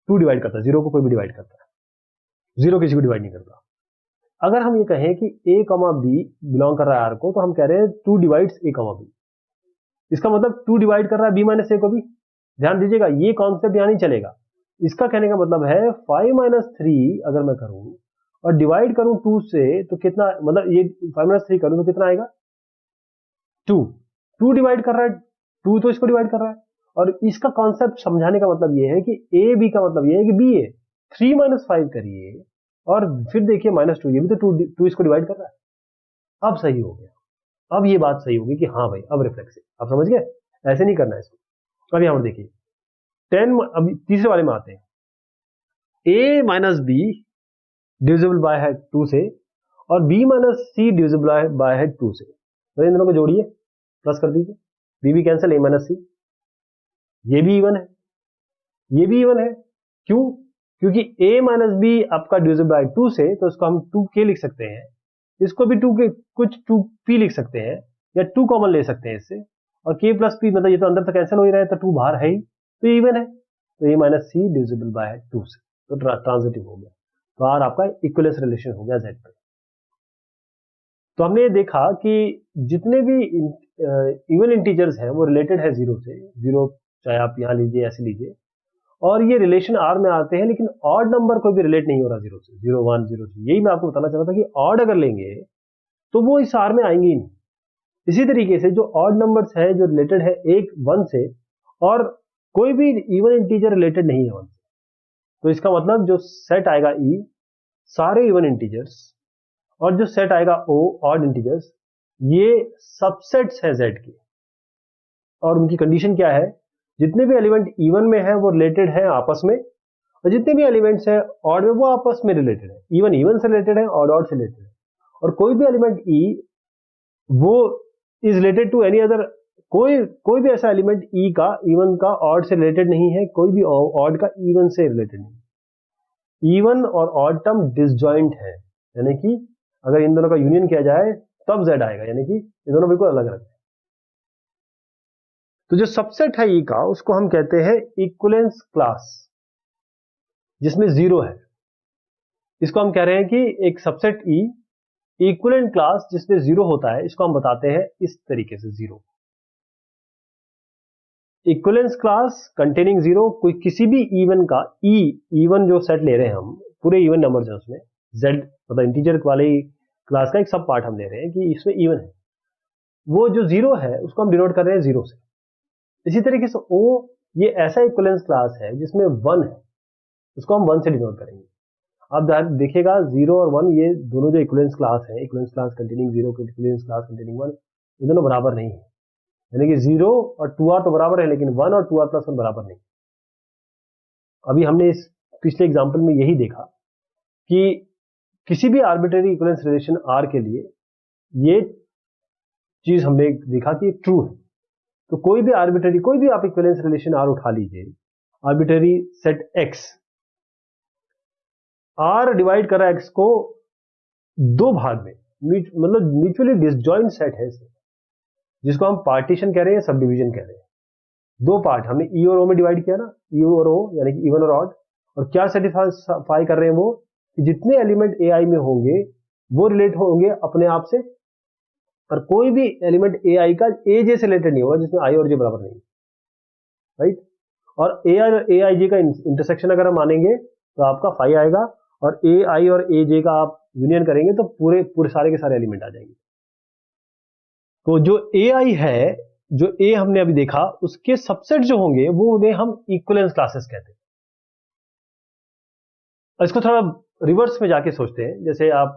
2 डिवाइड करता है, 0 को कोई भी डिवाइड करता है, 0 किसी को डिवाइड नहीं करता। अगर हम ये कहें कि a कमा बी बिलोंग कर रहा है आर को, तो हम कह रहे हैं 2 डिवाइड्स a कमा बी, इसका मतलब 2 डिवाइड कर रहा है b माइनस ए को भी। ध्यान दीजिएगा ये कॉन्सेप्ट यहां नहीं चलेगा, इसका कहने का मतलब है 5 माइनस 3 अगर मैं करूं और डिवाइड करूं 2 से, तो कितना, मतलब ये 5 माइनस 3 करूं तो कितना आएगा, 2 डिवाइड कर रहा है, 2 तो इसको डिवाइड कर रहा है, और इसका कॉन्सेप्ट समझाने का मतलब ये है कि ए बी का मतलब ये है कि बी ए, 3 माइनस 5 करिए और फिर देखिए माइनस 2, ये भी तो 2 इसको डिवाइड कर रहा है। अब सही हो गया, अब ये बात सही होगी कि हाँ भाई अब रिफ्लेक्सिव, आप समझ गए, ऐसे नहीं करना है इसको। अब यहां पर देखिए 10, अब तीसरे वाले में आते हैं, a minus B divisible by है 2 से और b minus C divisible by है 2 से, तो इन दोनों को जोड़िए, प्लस कर दीजिए, b भी कैंसिल, a माइनस सी, ये भी इवन है, ये भी इवन है, क्यों, क्योंकि a माइनस बी आपका डिविजिबल बाय 2 से, तो इसको हम 2k लिख सकते हैं, इसको भी 2k कुछ 2p लिख सकते हैं, या 2 कॉमन ले सकते हैं इससे, और k प्लस p मतलब ये तो अंदर तक कैंसिल हो ही रहा है, तो 2 बाहर है ही, तो ये इवन है, तो a minus C divisible by 2 से, तो ट्रांजिटिव हो गया, तो आर आपका इक्विवेलेंस रिलेशन हो गया z पे। तो हमने ये देखा कि जितने भी इवन इंटीजर्स हैं वो रिलेटेड है 0 से, 0 चाहे आप यहां लीजिए ऐसे लीजिए, और ये रिलेशन आर में आते हैं, लेकिन ऑड नंबर कोई भी रिलेट नहीं हो रहा 0 से, 0 1 0 3, यही मैं आपको बताना चाह रहा था कि ऑड अगर लेंगे तो वो इस आर में आएंगे ही नहीं। इसी तरीके से जो ऑड नंबर्स है जो रिलेटेड है 1 1 से, और कोई भी इवन इंटीजर रिलेटेड नहीं है 1 से, तो इसका मतलब जो सेट आएगा ई सारे इवन इंटीजर्स, और जो सेट आएगा ओ ऑड इंटीजर्स, ये सबसेट्स है z के, और उनकी कंडीशन क्या है, जितने भी एलिमेंट इवन में है वो रिलेटेड है आपस में, और जितने भी एलिमेंट्स है ऑड में वो आपस में रिलेटेड है, इवन इवन से रिलेटेड है, ऑड ऑड से रिलेटेड है, और कोई भी एलिमेंट ई वो is related to any other, कोई भी ऐसा एलिमेंट ई का इवन का ऑड से रिलेटेड नहीं है, कोई भी ऑड का इवन से रिलेटेड नहीं। इवन और ऑड टर्म डिसजॉइंट है, यानी कि अगर इन दोनों का यूनियन किया जाए तब z आएगा, यानी कि ये दोनों बिल्कुल अलग अलग है। तो जो सबसेट है ई का उसको हम कहते हैं इक्विवेलेंस क्लास, जिसमें 0 है, इसको हम कह रहे हैं कि एक सबसेट ई इक्विवेलेंट क्लास जिसमें 0 होता है, इसको हम बताते हैं इस तरीके से, 0 इक्विवेलेंस क्लास कंटेनिंग 0, कोई किसी भी इवन का इवन जो सेट ले रहे हैं हम, पूरे इवन नंबर्स हैं उसमें, z मतलब इंटीजर वाले क्लास का एक सब पार्ट हम ले रहे हैं कि इसमें इवन है, वो जो 0 है उसको हम डिनोट कर रहे हैं 0 से। इसी तरीके से ओ ये ऐसा इक्विवेलेंस क्लास है जिसमें 1 है, उसको हम 1 से डिनोट करेंगे। अब देखिएगा 0 और 1 ये दोनों जो इक्विवेलेंस क्लास है, इक्विवेलेंस क्लास कंटेनिंग 0 के इक्विवेलेंस क्लास कंटेनिंग 1, ये दोनों बराबर नहीं है, यानी कि 0 और 2r तो बराबर है, लेकिन 1 और 2r प्लस 1 बराबर नहीं। अभी हमने इस पिछले एग्जांपल में यही देखा कि किसी भी आर्बिट्रेरी इक्विवेलेंस रिलेशन r के लिए ये चीज हमने देखा कि ट्रू है। तो कोई भी आर्बिट्रेरी, कोई भी आप इक्विवेलेंस रिलेशन r उठा लीजिए, arbitrary set x, r divide कर रहा है x को 2 भाग में, मतलब म्यूचुअली डिसजॉइंट सेट है इसमें, जिसको हम पार्टीशन कह रहे हैं, सब डिवीजन कह रहे हैं। 2 पार्ट हमने ई और ओ में डिवाइड किया ना, ई और ओ यानी कि इवन और ऑड, और क्या सेटिस्फाई कर रहे हैं वो, कि जितने एलिमेंट ए आई में होंगे वो रिलेट होंगे अपने आप से, और कोई भी एलिमेंट ए आई का ए जे से रिलेटेड नहीं होगा जिसमें आई और जे बराबर नहीं, राइट। और ए आई जे का इंटरसेक्शन अगर हम मानेंगे तो आपका फाई आएगा, और ए आई और ए जे का आप यूनियन करेंगे तो पूरे पूरे सारे के सारे एलिमेंट आ जाएंगे। तो जो ए आई है, जो ए हमने अभी देखा, उसके सबसेट जो होंगे वो उन्हें हम इक्विवेलेंस क्लासेस कहते हैं। इसको थोड़ा रिवर्स में जाके सोचते हैं। जैसे आप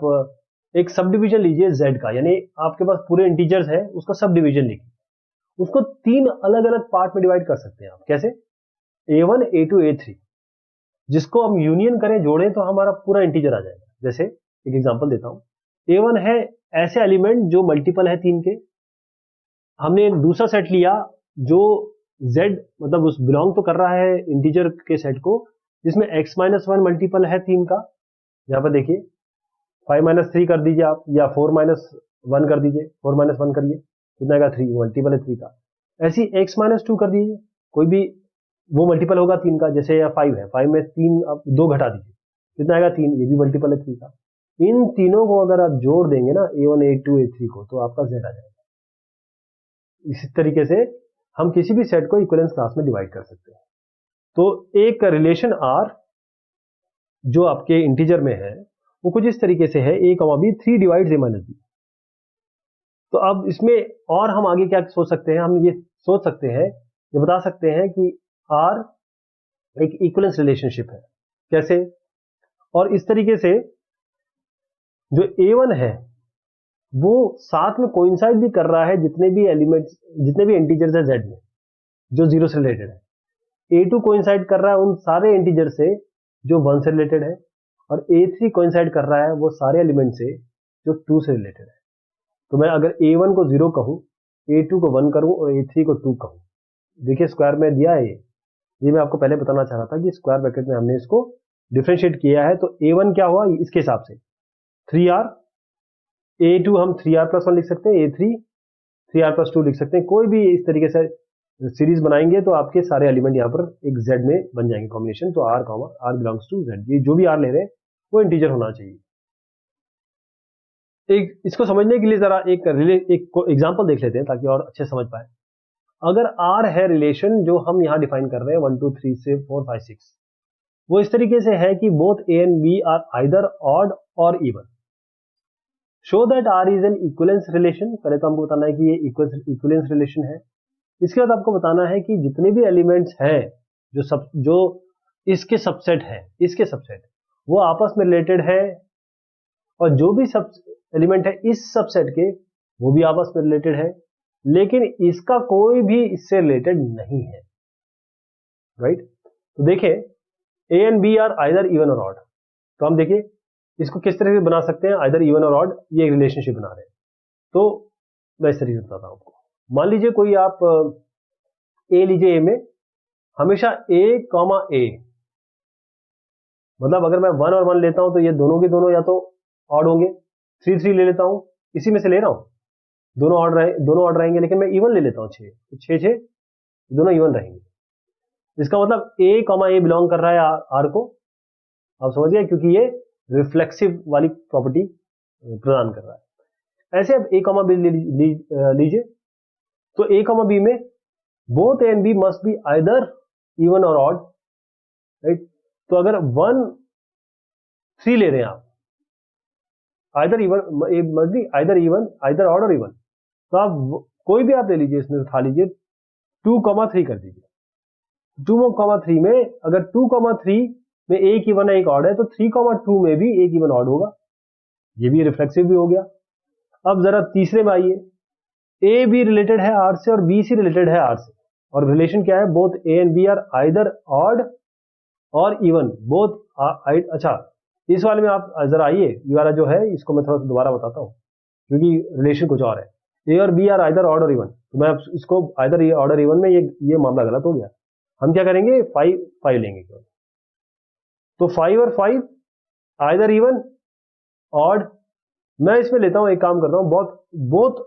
एक सब डिवीजन लीजिए z का, यानी आपके पास पूरे इंटीजर्स है, उसका सब डिवीजन लिखिए। उसको 3 अलग अलग पार्ट में डिवाइड कर सकते हैं आप। कैसे? a1 a2 a3, जिसको हम यूनियन करें, जोड़ें तो हमारा पूरा इंटीजर आ जाएगा। जैसे एक एग्जांपल देता हूं, a1 है ऐसे एलिमेंट जो मल्टीपल है 3 के। हमने एक दूसरा सेट लिया जो z मतलब उस बिलोंग तो कर रहा है इंटीजर के सेट को, जिसमें x-1 मल्टीपल है 3 का। यहां पर देखिए 5-3 कर दीजिए आप, या 4-1 कर दीजिए, 4-1 करिए, कितना आएगा 3, मल्टीपल है 3 का। ऐसी x-2 कर दीजिए, कोई भी वो मल्टीपल होगा 3 का। जैसे 5 है, 5 में 3 आप 2 घटा दीजिए, कितना आएगा 3, ये भी मल्टीपल है 3 का। इन तीनों को अगर आप जोड़ देंगे ना, a1 a2 a3 को, तो आपका z आ जाएगा। इसी तरीके से हम किसी भी सेट को इक्विवेलेंस क्लास में डिवाइड कर सकते हैं। तो एक रिलेशन r जो आपके इंटीजर में है वो कुछ इस तरीके से है, a, b 3 divides a minus b। तो अब इसमें और हम आगे क्या सोच सकते हैं? हम ये सोच सकते हैं, ये बता सकते हैं कि r एक इक्विवेलेंस रिलेशनशिप है। कैसे? और इस तरीके से जो a1 है वो साथ में कोइंसाइड भी कर रहा है जितने भी एलिमेंट्स, जितने भी इंटीजर्स है z में, जो 0 से रिलेटेड है। a2 कोइंसाइड कर रहा है उन सारे इंटीजर से जो 1 से रिलेटेड है, और a3 कोइंसाइड कर रहा है वो सारे एलिमेंट से जो 2 से रिलेटेड है। तो मैं अगर a1 को 0 कहूं, a2 को 1 करूं और a3 को 2 कहूं, देखिए स्क्वायर में दिया है ये मैं आपको पहले बताना चाह रहा था कि स्क्वायर ब्रैकेट में हमने इसको डिफरेंशिएट किया है। तो a1 क्या हुआ इसके हिसाब से 3r, a2 हम 3r+1 लिख सकते हैं, a3 3r+2 लिख सकते हैं। कोई भी इस तरीके से सीरीज बनाएंगे तो आपके सारे एलिमेंट यहाँ पर एक z में बन जाएंगे कॉम्बिनेशन। तो r बिलोंग्स टू z, ये जो भी r ले रहे हैं वो इंटीजर होना चाहिए। एक इसको समझने के लिए जरा एक एग्जांपल देख लेते हैं ताकि और अच्छे समझ पाए। अगर r है रिलेशन जो हम यहाँ डिफाइन कर रहे हैं 1 2 3 से 4 5 6, वो इस तरीके से है कि both a and b are either odd और even. Show that r is an equivalence relation. पहले तो हमको बताना है कि ये इक्विवेलेंस रिलेशन है। इसके बाद आपको बताना है कि जितने भी एलिमेंट्स हैं जो इसके सबसेट है, इसके सबसेट वो आपस में रिलेटेड है, और जो भी सब एलिमेंट है इस सबसेट के वो भी आपस में रिलेटेड है, लेकिन इसका कोई भी इससे रिलेटेड नहीं है। राइट? तो देखिए a and b are either even और ऑड। तो हम देखिए इसको किस तरह से बना सकते हैं, आइदर इवन और ऑड, ये एक रिलेशनशिप बना रहे हैं। तो मैं इस तरीके से बताता हूं आपको। मान लीजिए कोई आप a लीजिए, a में हमेशा a, a, मतलब अगर मैं 1 और 1 लेता हूं तो ये दोनों के दोनों या तो ऑड होंगे। 3 3 ले लेता हूं, इसी में से ले रहा हूं, दोनों ऑड रहेंगे। लेकिन मैं इवन ले लेता हूं 6, तो 6 6 दोनों इवन रहेंगे। इसका मतलब a, बिलोंग कर रहा है r को। आप समझ गए, क्योंकि ये रिफ्लेक्सिव वाली प्रॉपर्टी प्रदान कर रहा है। ऐसे अब a, b लीजिए, तो a, b में both a and b must be either even और ऑड। राइट? तो अगर 1 3 ले रहे हैं आप, either even must be either even, either odd और इवन। तो आप कोई भी आप ले लीजिए, इसमें उठा लीजिए, 2, 3 कर दीजिए। 2, 3 में अगर 2, 3 में एक इवन है एक ऑड है, तो 3, 2 में भी एक इवन ऑड होगा। ये भी रिफ्लेक्सिव भी हो गया। अब जरा तीसरे में आइए, ए बी रिलेटेड है आर से और बी सी रिलेटेड है आर से, और रिलेशन क्या है, both A and B are either odd और इवन, बोथ। अच्छा, इस वाले में आप जरा आइए, ये वाला जो है इसको मैं थोड़ा सा दोबारा बताता हूँ, क्योंकि रिलेशन कुछ और है। ए और बी आर आइदर ऑड और इवन, तो मैं इसको आइदर ऑड और इवन में ये मामला गलत हो गया। हम क्या करेंगे, 5 लेंगे केवल। तो 5 और 5 आइदर इवन ऑड। मैं इसमें लेता हूं, एक काम करता हूं, बोथ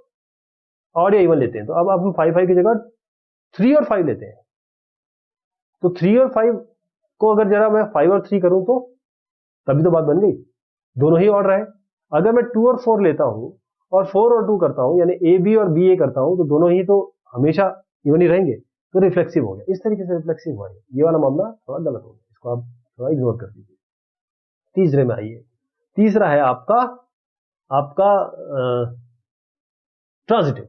ऑड या इवन लेते हैं। तो अब हम 5 की जगह 3 और 5 लेते हैं। तो 3 और 5 को अगर जरा मैं 5 और 3 करूं तो तभी तो बात बन गई, दोनों ही ऑड रहे। अगर मैं 2 और 4 लेता हूं और 4 और 2 करता हूं, यानी ए बी और बी ए करता हूं, तो दोनों ही तो हमेशा इवन ही रहेंगे, तो रिफ्लेक्सिव हो गया। इस तरीके से रिफ्लेक्सिव हुआ है। ये वाला मामला थोड़ा गलत हो गया, इसको आप थोड़ा इग्नोर कर दीजिए। तीसरे में आइए, तीसरा है आपका आपका ट्रांजिटिव।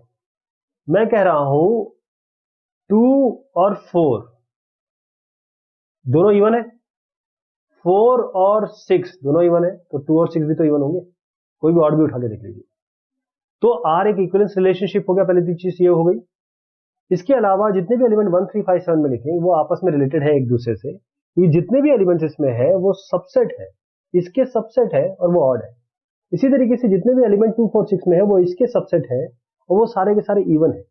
मैं कह रहा हूं 2 और 4 दोनों इवन है, 4 और 6 दोनों इवन है, तो 2 और 6 भी तो इवन होंगे, कोई भी ऑड भी उठा के देख लीजिए। तो आर एक इक्विवेलेंस रिलेशनशिप हो गया, पहली चीज ये हो गई। इसके अलावा जितने भी एलिमेंट 1 3 5 7 में लिखे वो आपस में रिलेटेड है एक दूसरे से। ये जितने भी एलिमेंट्स इसमें है वो सबसेट है, इसके सबसेट है और वो ऑड है। इसी तरीके से जितने भी एलिमेंट 2 4 6 में है वो इसके सबसेट है और वो सारे के सारे इवन है,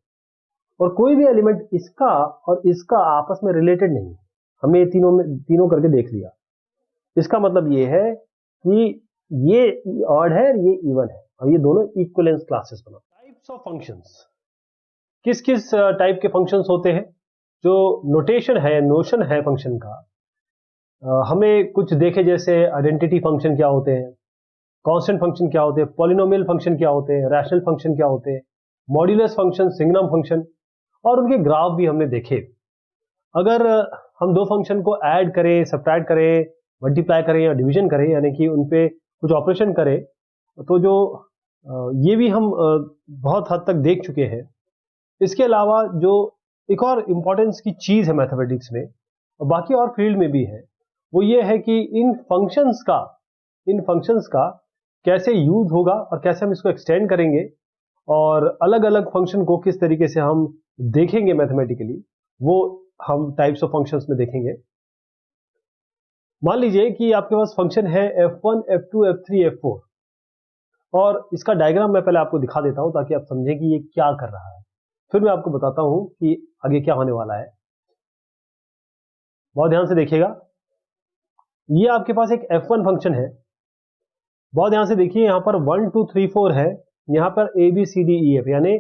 और कोई भी एलिमेंट इसका और इसका आपस में रिलेटेड नहीं है। हमने ये तीनों करके देख लिया। इसका मतलब ये है कि ये ऑड है, ये इवन है, और ये दोनों इक्विवेलेंस क्लासेस बनाते हैं। टाइप्स ऑफ फंक्शंस, किस किस टाइप के फंक्शंस होते हैं? जो नोटेशन है, नोशन है फंक्शन का, हमें कुछ देखे, जैसे आइडेंटिटी फंक्शन क्या होते हैं, कांस्टेंट फंक्शन क्या होते हैं, पॉलिनोमियल फंक्शन क्या होते हैं, रैशनल फंक्शन क्या होते हैं, मॉड्यूलस फंक्शन, सिग्नम फंक्शन, और उनके ग्राफ भी हमने देखे। अगर हम दो फंक्शन को ऐड करें, सब्ट्रैक्ट करें, मल्टीप्लाई करें या डिवीजन करें, यानी कि उन पे कुछ ऑपरेशन करें, तो जो ये भी हम बहुत हद तक देख चुके हैं। इसके अलावा जो एक और इम्पोर्टेंस की चीज है मैथमेटिक्स में और बाकी और फील्ड में भी है, वो ये है कि इन फंक्शंस का कैसे यूज होगा और कैसे हम इसको एक्सटेंड करेंगे, और अलग अलग फंक्शन को किस तरीके से हम देखेंगे मैथमेटिकली, वो हम टाइप्स ऑफ फंक्शंस में देखेंगे। मान लीजिए कि आपके पास फंक्शन है f1 f2 f3 f4, और इसका डायग्राम मैं पहले आपको दिखा देता हूं ताकि आप समझें कि ये क्या कर रहा है, फिर मैं आपको बताता हूं कि आगे क्या होने वाला है। बहुत ध्यान से देखिएगा। ये आपके पास एक f1 फंक्शन है, बहुत ध्यान से देखिए। यहां पर 1 2 3 4 है, यहां पर a b c d e f, यानी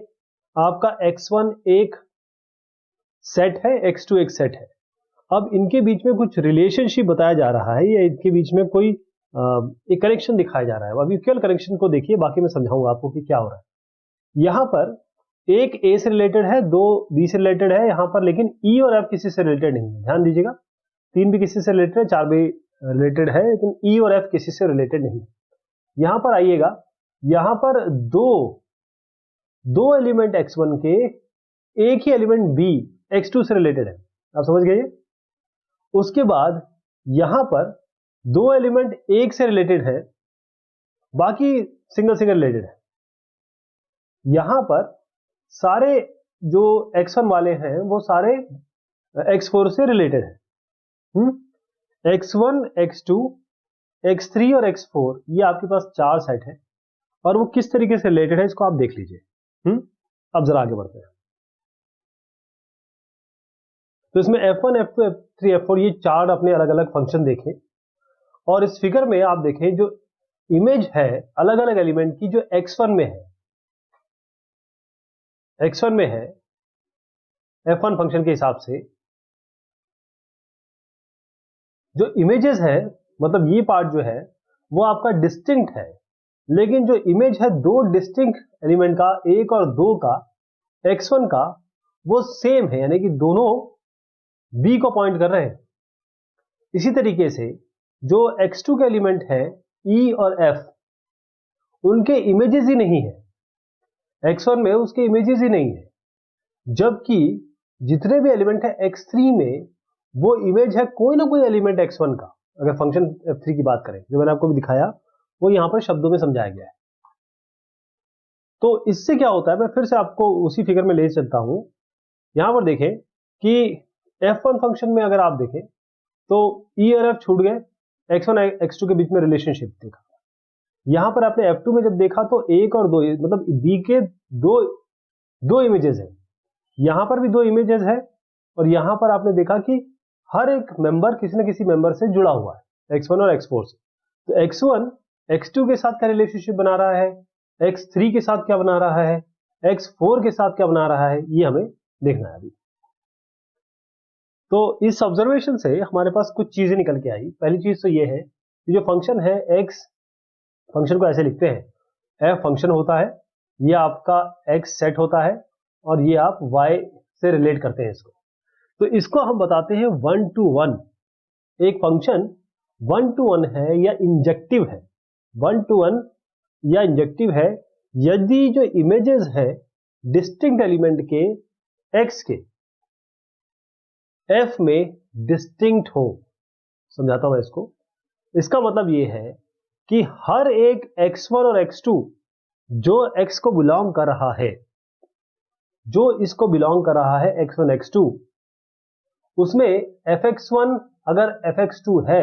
आपका x1 एक सेट है, x2 एक सेट है। अब इनके बीच में कुछ रिलेशनशिप बताया जा रहा है, या इनके बीच में कोई एक कनेक्शन दिखाया जा रहा है। अभी केवल कनेक्शन को देखिए, बाकी मैं समझाऊंगा आपको कि क्या हो रहा है। यहां पर एक ए से रिलेटेड है, दो बी से रिलेटेड है यहां पर, लेकिन ई और एफ किसी से रिलेटेड नहीं है। ध्यान दीजिएगा, 3 भी किसी से रिलेटेड है, 4 भी रिलेटेड है, लेकिन ई और एफ किसी से रिलेटेड नहीं। यहां पर आइएगा, यहां पर दो एलिमेंट x1 के एक ही एलिमेंट b x2 से रिलेटेड है, आप समझ गए। उसके बाद यहां पर दो एलिमेंट एक से रिलेटेड है, बाकी सिंगल रिलेटेड है। यहां पर सारे जो x1 वाले हैं वो सारे x4 से रिलेटेड है। x1 x2 x3 और x4, ये आपके पास 4 सेट है, और वो किस तरीके से रिलेटेड है इसको आप देख लीजिए। अब जरा आगे बढ़ते हैं। तो इसमें f1 f2 f3 f4 ये 4 अपने अलग अलग फंक्शन देखें, और इस फिगर में आप देखें जो इमेज है अलग अलग एलिमेंट की, जो x1 में है, x1 में है f1 फंक्शन के हिसाब से जो इमेजेस है, मतलब ये पार्ट जो है वो आपका डिस्टिंक्ट है, लेकिन जो इमेज है दो डिस्टिंक्ट एलिमेंट का, 1 और 2 का, x1 का, वो सेम है, यानी कि दोनों b को पॉइंट कर रहे हैं। इसी तरीके से जो x2 के एलिमेंट है e और f, उनके इमेजेस ही नहीं है, x1 में उसके इमेजेस ही नहीं है, जबकि जितने भी एलिमेंट है x3 में वो इमेज है कोई ना कोई एलिमेंट x1 का। अगर फंक्शन f3 की बात करें, जो मैंने आपको भी दिखाया, वो यहां पर शब्दों में समझाया गया है। तो इससे क्या होता है, मैं फिर से आपको उसी फिगर में ले चलता हूं। यहां पर देखें कि f1 फंक्शन में अगर आप देखें तो e और f छूट गए, x1 x2 के बीच में रिलेशनशिप देखा। यहां पर आपने f2 में जब देखा तो 1 और 2, मतलब b के दो इमेजेस है, यहां पर भी 2 इमेजेस है, और यहां पर आपने देखा कि हर एक मेंबर किसी न किसी मेंबर से जुड़ा हुआ है, x1 और x4 से। तो x1 x2 के साथ क्या रिलेशनशिप बना रहा है, x3 के साथ क्या बना रहा है, x4 के साथ क्या बना रहा है, ये हमें देखना है अभी। तो इस ऑब्जर्वेशन से हमारे पास कुछ चीजें निकल के आई। पहली चीज तो ये है कि जो फंक्शन है x, फंक्शन को ऐसे लिखते हैं, f फंक्शन होता है, ये आपका x सेट होता है, और ये आप y से रिलेट करते हैं इसको। तो इसको हम बताते हैं 1 to 1। एक फंक्शन 1 to 1 है या इंजेक्टिव है, 1 to 1 या इंजेक्टिव है यदि जो इमेजेस है डिस्टिंक्ट एलिमेंट के x के f में डिस्टिंक्ट हो। समझाता हूं इसको। इसका मतलब ये है कि हर एक x1 और x2 जो x को बिलोंग कर रहा है, जो इसको बिलोंग कर रहा है x1 x2, उसमें fx1 अगर fx2 है,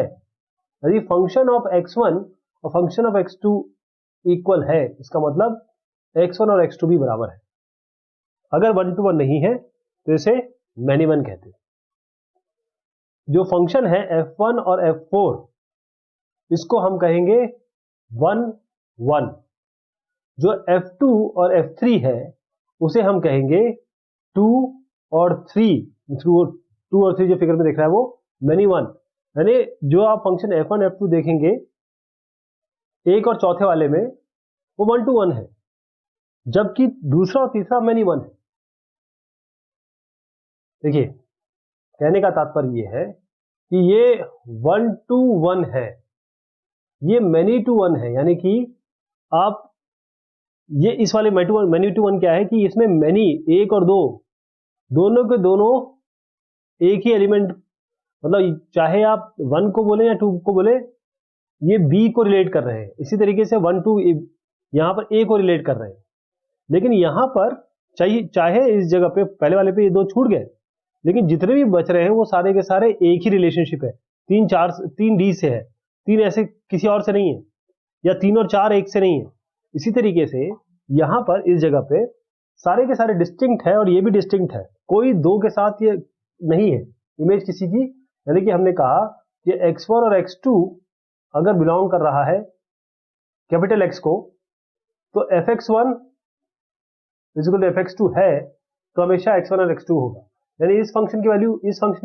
यदि फंक्शन ऑफ x1 और फंक्शन ऑफ x2 इक्वल है, इसका मतलब x1 और x2 भी बराबर है। अगर 1 to 1 नहीं है तो इसे मैनी वन कहते हैं। जो फंक्शन है f1 और f4 इसको हम कहेंगे 1 1। जो f2 और f3 है उसे हम कहेंगे 2 और 3। 2 और 3 जो फिगर में देख रहा है वो मैनी वन। यानी जो आप फंक्शन f1 f2 देखेंगे एक और चौथे वाले में वो 1 to 1 है, जबकि दूसरा और तीसरा मैनी वन है। देखिए, कहने का तात्पर्य ये है कि ये 1 to 1 है, ये मैनी टू 1 है। यानी कि आप ये इस वाले मैनी टू 1 क्या है कि इसमें मैनी एक और दो दोनों के दोनों एक ही एलिमेंट, मतलब चाहे आप 1 को बोले या 2 को बोले, ये b को रिलेट कर रहे हैं। इसी तरीके से 1 2 यहां पर a को रिलेट कर रहे हैं। लेकिन यहां पर चाहे इस जगह पे पहले वाले पे ये दो छूट गए, लेकिन जितने भी बच रहे हैं वो सारे के सारे एक ही रिलेशनशिप है। 3 d से है, 3 ऐसे किसी और से नहीं है, या 3 और 4 एक से नहीं है। इसी तरीके से यहां पर इस जगह पे सारे के सारे डिस्टिंक्ट है और ये भी डिस्टिंक्ट है, कोई दो के साथ ये नहीं है इमेज किसी की। यानी कि हमने कहा कि x1 और x2 अगर बिलोंग कर रहा है कैपिटल X को, तो fx1 इक्वल टू fx2 है, तो हमेशा x1 और x2 होगा। यानी इस फंक्शन की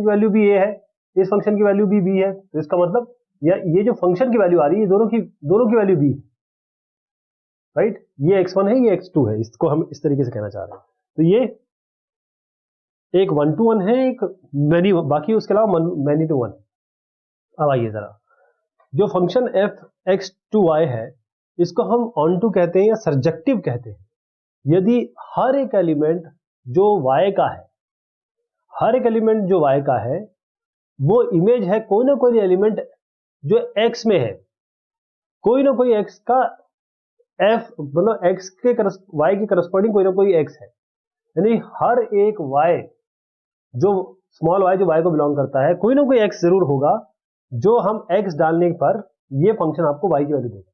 वैल्यू भी a है, इस फंक्शन की वैल्यू भी b है। तो इसका मतलब ये जो फंक्शन की वैल्यू आ रही है दोनों की वैल्यू b है, राइट। ये x1 है, ये x2 है, इसको हम इस तरीके से कहना चाह रहे हैं। तो ये एक 1 to 1 है, एक मैनी, बाकी उसके अलावा मैनी टू 1। अब आइए जरा, जो फंक्शन f(x)(y) है इसको हम ऑन टू कहते हैं या सर्जेक्टिव कहते हैं यदि हर एक एलिमेंट जो y का है, हर एक एलिमेंट जो y का है वो इमेज है कोई ना कोई एलिमेंट जो x में है, कोई ना कोई x का f, मतलब x के y के करस्पॉन्डिंग कोई ना कोई x है। यानी हर एक y, जो स्मॉल y जो y को बिलोंग करता है, कोई ना कोई x जरूर होगा जो हम x डालने पर ये फंक्शन आपको y की वैल्यू देगा।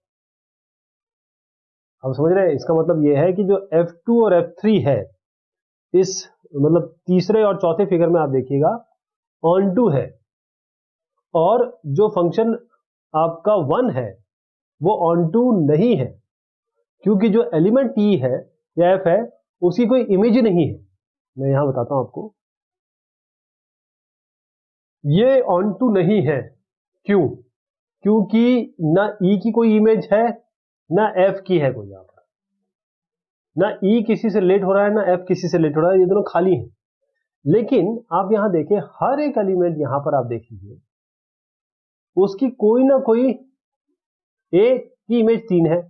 अब समझ रहे हैं? इसका मतलब ये है कि जो f2 और f3 है, इस मतलब तीसरे और चौथे फिगर में आप देखिएगा ऑन टू है, और जो फंक्शन आपका 1 है वो ऑन टू नहीं है, क्योंकि जो एलिमेंट e है या f है उसकी कोई इमेज नहीं है। मैं यहां बताता हूं आपको, ये ऑन टू नहीं है। क्यों? क्योंकि ना e की कोई इमेज है ना f की है कोई, यहां पर ना e किसी से रिलेट हो रहा है ना f किसी से रिलेट हो रहा है, ये दोनों खाली हैं। लेकिन आप यहां देखें, हर एक एलिमेंट यहां पर आप देख लीजिए उसकी कोई ना कोई, a की इमेज 3 है,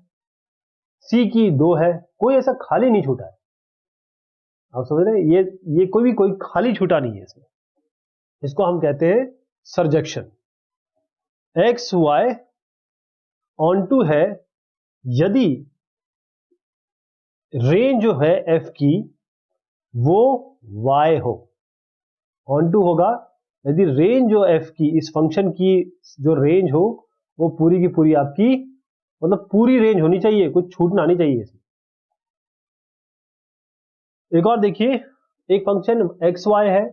c की 2 है, कोई ऐसा खाली नहीं छूटा है। आप समझ रहे हैं? ये कोई खाली छूटा नहीं है इसमें। इसको हम कहते हैं सर्जेक्शन। एक्स वाई ऑन टू है यदि रेंज जो है f की वो y हो, ऑन टू होगा यदि रेंज जो f की, इस फंक्शन की जो रेंज हो वो पूरी की पूरी आपकी, मतलब पूरी रेंज होनी चाहिए, कुछ छूटना नहीं चाहिए इसमें। एक और देखिए, एक फंक्शन एक्स वाई है,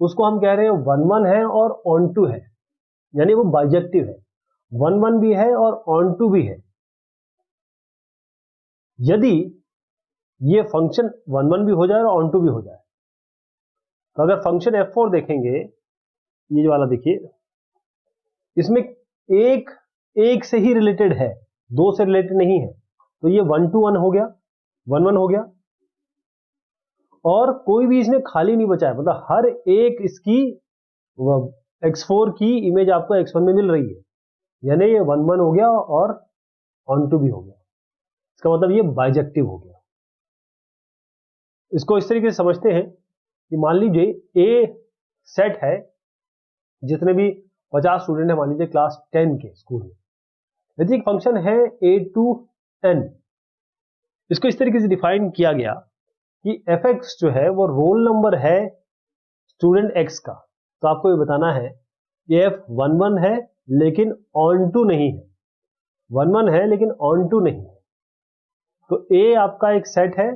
उसको हम कह रहे हैं 1 1 है और ऑन टू है, यानी वो बाइजेक्टिव है, 1 1 भी है और ऑन टू भी है। यदि ये फंक्शन 1 1 भी हो जाए और ऑन टू भी हो जाए, तो अगर फंक्शन f4 देखेंगे, ये जो वाला देखिए, इसमें एक से ही रिलेटेड है, दो से रिलेटेड नहीं है, तो ये 1 to 1 हो गया, 1 1 हो गया, और कोई भी इसमें खाली नहीं बचा है, मतलब हर एक इसकी x4 की इमेज आपको x1 में मिल रही है, यानी ये 1 1 हो गया और ऑन टू भी हो गया। इसका मतलब ये बाइजेक्टिव हो गया। इसको इस तरीके से समझते हैं कि मान लीजिए ए सेट है, जितने भी 50 स्टूडेंट है मान लीजिए क्लास 10 के स्कूल में, यदि एक फंक्शन है a to n, इसको इस तरीके से डिफाइन किया गया कि fx जो है वो रोल नंबर है स्टूडेंट x का। तो आपको ये बताना है कि f11 है लेकिन ऑन टू नहीं है, 11 है लेकिन ऑन टू नहीं है। तो a आपका एक सेट है,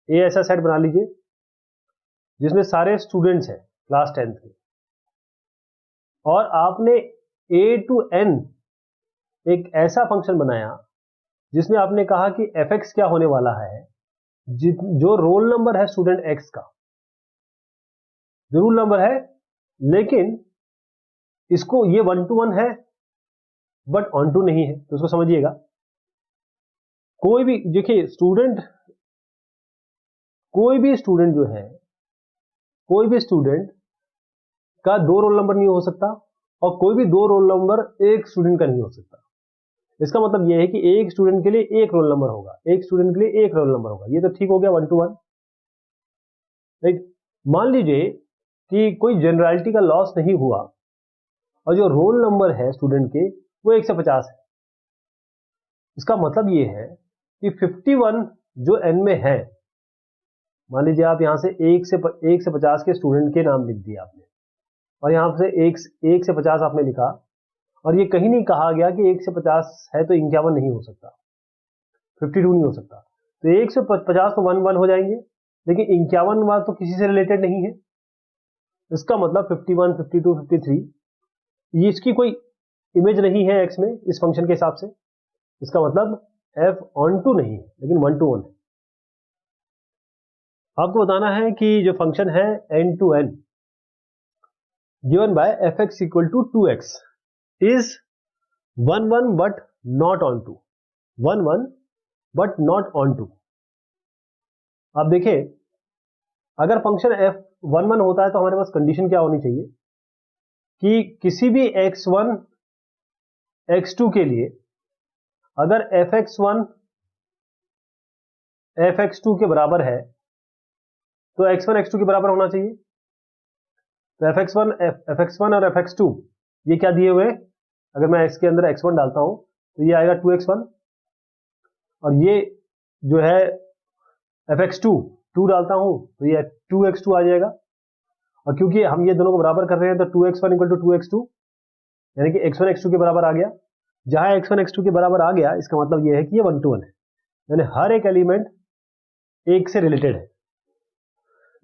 a ऐसा सेट बना लीजिए जिसमें सारे स्टूडेंट्स हैं क्लास 10 के, और आपने a to n एक ऐसा फंक्शन बनाया जिसमें आपने कहा कि fx क्या होने वाला है, जो रोल नंबर है स्टूडेंट x का, जो रोल नंबर है, लेकिन इसको ये 1 to 1 है बट ऑन टू नहीं है। तो उसको समझिएगा, कोई भी देखिए कोई भी स्टूडेंट जो है, कोई भी स्टूडेंट का 2 रोल नंबर नहीं हो सकता और कोई भी 2 रोल नंबर एक स्टूडेंट का नहीं हो सकता। इसका मतलब यह है कि एक स्टूडेंट के लिए एक रोल नंबर होगा, एक स्टूडेंट के लिए एक रोल नंबर होगा। ये तो ठीक हो गया 1 to 1। राइट। मान लीजिए कि कोई जनरलिटी का लॉस नहीं हुआ और जो रोल नंबर है स्टूडेंट के वो 1 से 50 है। इसका मतलब ये है कि 51 जो n में है, मान लीजिए आप यहां से 1 से 50 के स्टूडेंट के नाम लिख दिए आपने, और यहां से 1 से 50 आपने लिखा, और ये कहीं नहीं कहा गया कि 1 से 50 है तो 51 नहीं हो सकता, 52 नहीं हो सकता। तो 1 से 50 तो 1 हो जाएंगे, लेकिन 51 बार तो किसी से रिलेटेड नहीं है। इसका मतलब 51, 52, 53 ये इसकी कोई इमेज नहीं है x में इस फंक्शन के हिसाब से। इसका मतलब f ऑन टू नहीं है लेकिन 1 to 1 है। आपको बताना है कि जो फंक्शन है n to n given by fx equal to 2x is 1 1 but not on to, 1 1 but not on to। आप देखिए, अगर फंक्शन f11 होता है तो हमारे पास कंडीशन क्या होनी चाहिए कि किसी भी x1 x2 के लिए अगर fx1 fx2 के बराबर है तो x1 x2 के बराबर होना चाहिए। तो fx1 और fx2 ये क्या दिए हुए, अगर मैं इसके अंदर x1 डालता हूं तो ये आएगा 2x1, और ये जो है fx2 2 डालता हूं तो ये 2x2 आ जाएगा। और क्योंकि हम ये दोनों को बराबर कर रहे हैं तो 2x1 = 2x2, यानी कि x1 x2 के बराबर आ गया। जहां x1 x2 के बराबर आ गया इसका मतलब ये है कि ये 1 to 1 है, यानी हर एक एलिमेंट एक से रिलेटेड है।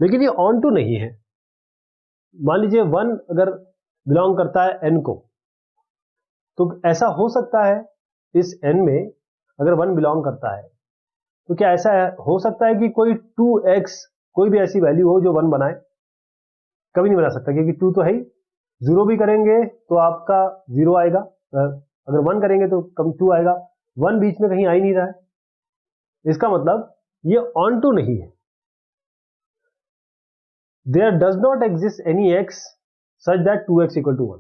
लेकिन ये ऑन टू नहीं है। मान लीजिए 1 अगर बिलोंग करता है n को, तो ऐसा हो सकता है इस n में अगर 1 बिलोंग करता है तो क्या ऐसा हो सकता है कि कोई 2x कोई भी ऐसी वैल्यू हो जो 1 बनाए? कभी नहीं बना सकता, क्योंकि 2 तो है ही। 0 भी करेंगे तो आपका 0 आएगा, अगर 1 करेंगे तो कम 2 आएगा, 1 बीच में कहीं आ ही नहीं रहा है। इसका मतलब ये ऑन टू नहीं है। There does not exist any x such that 2x = 1।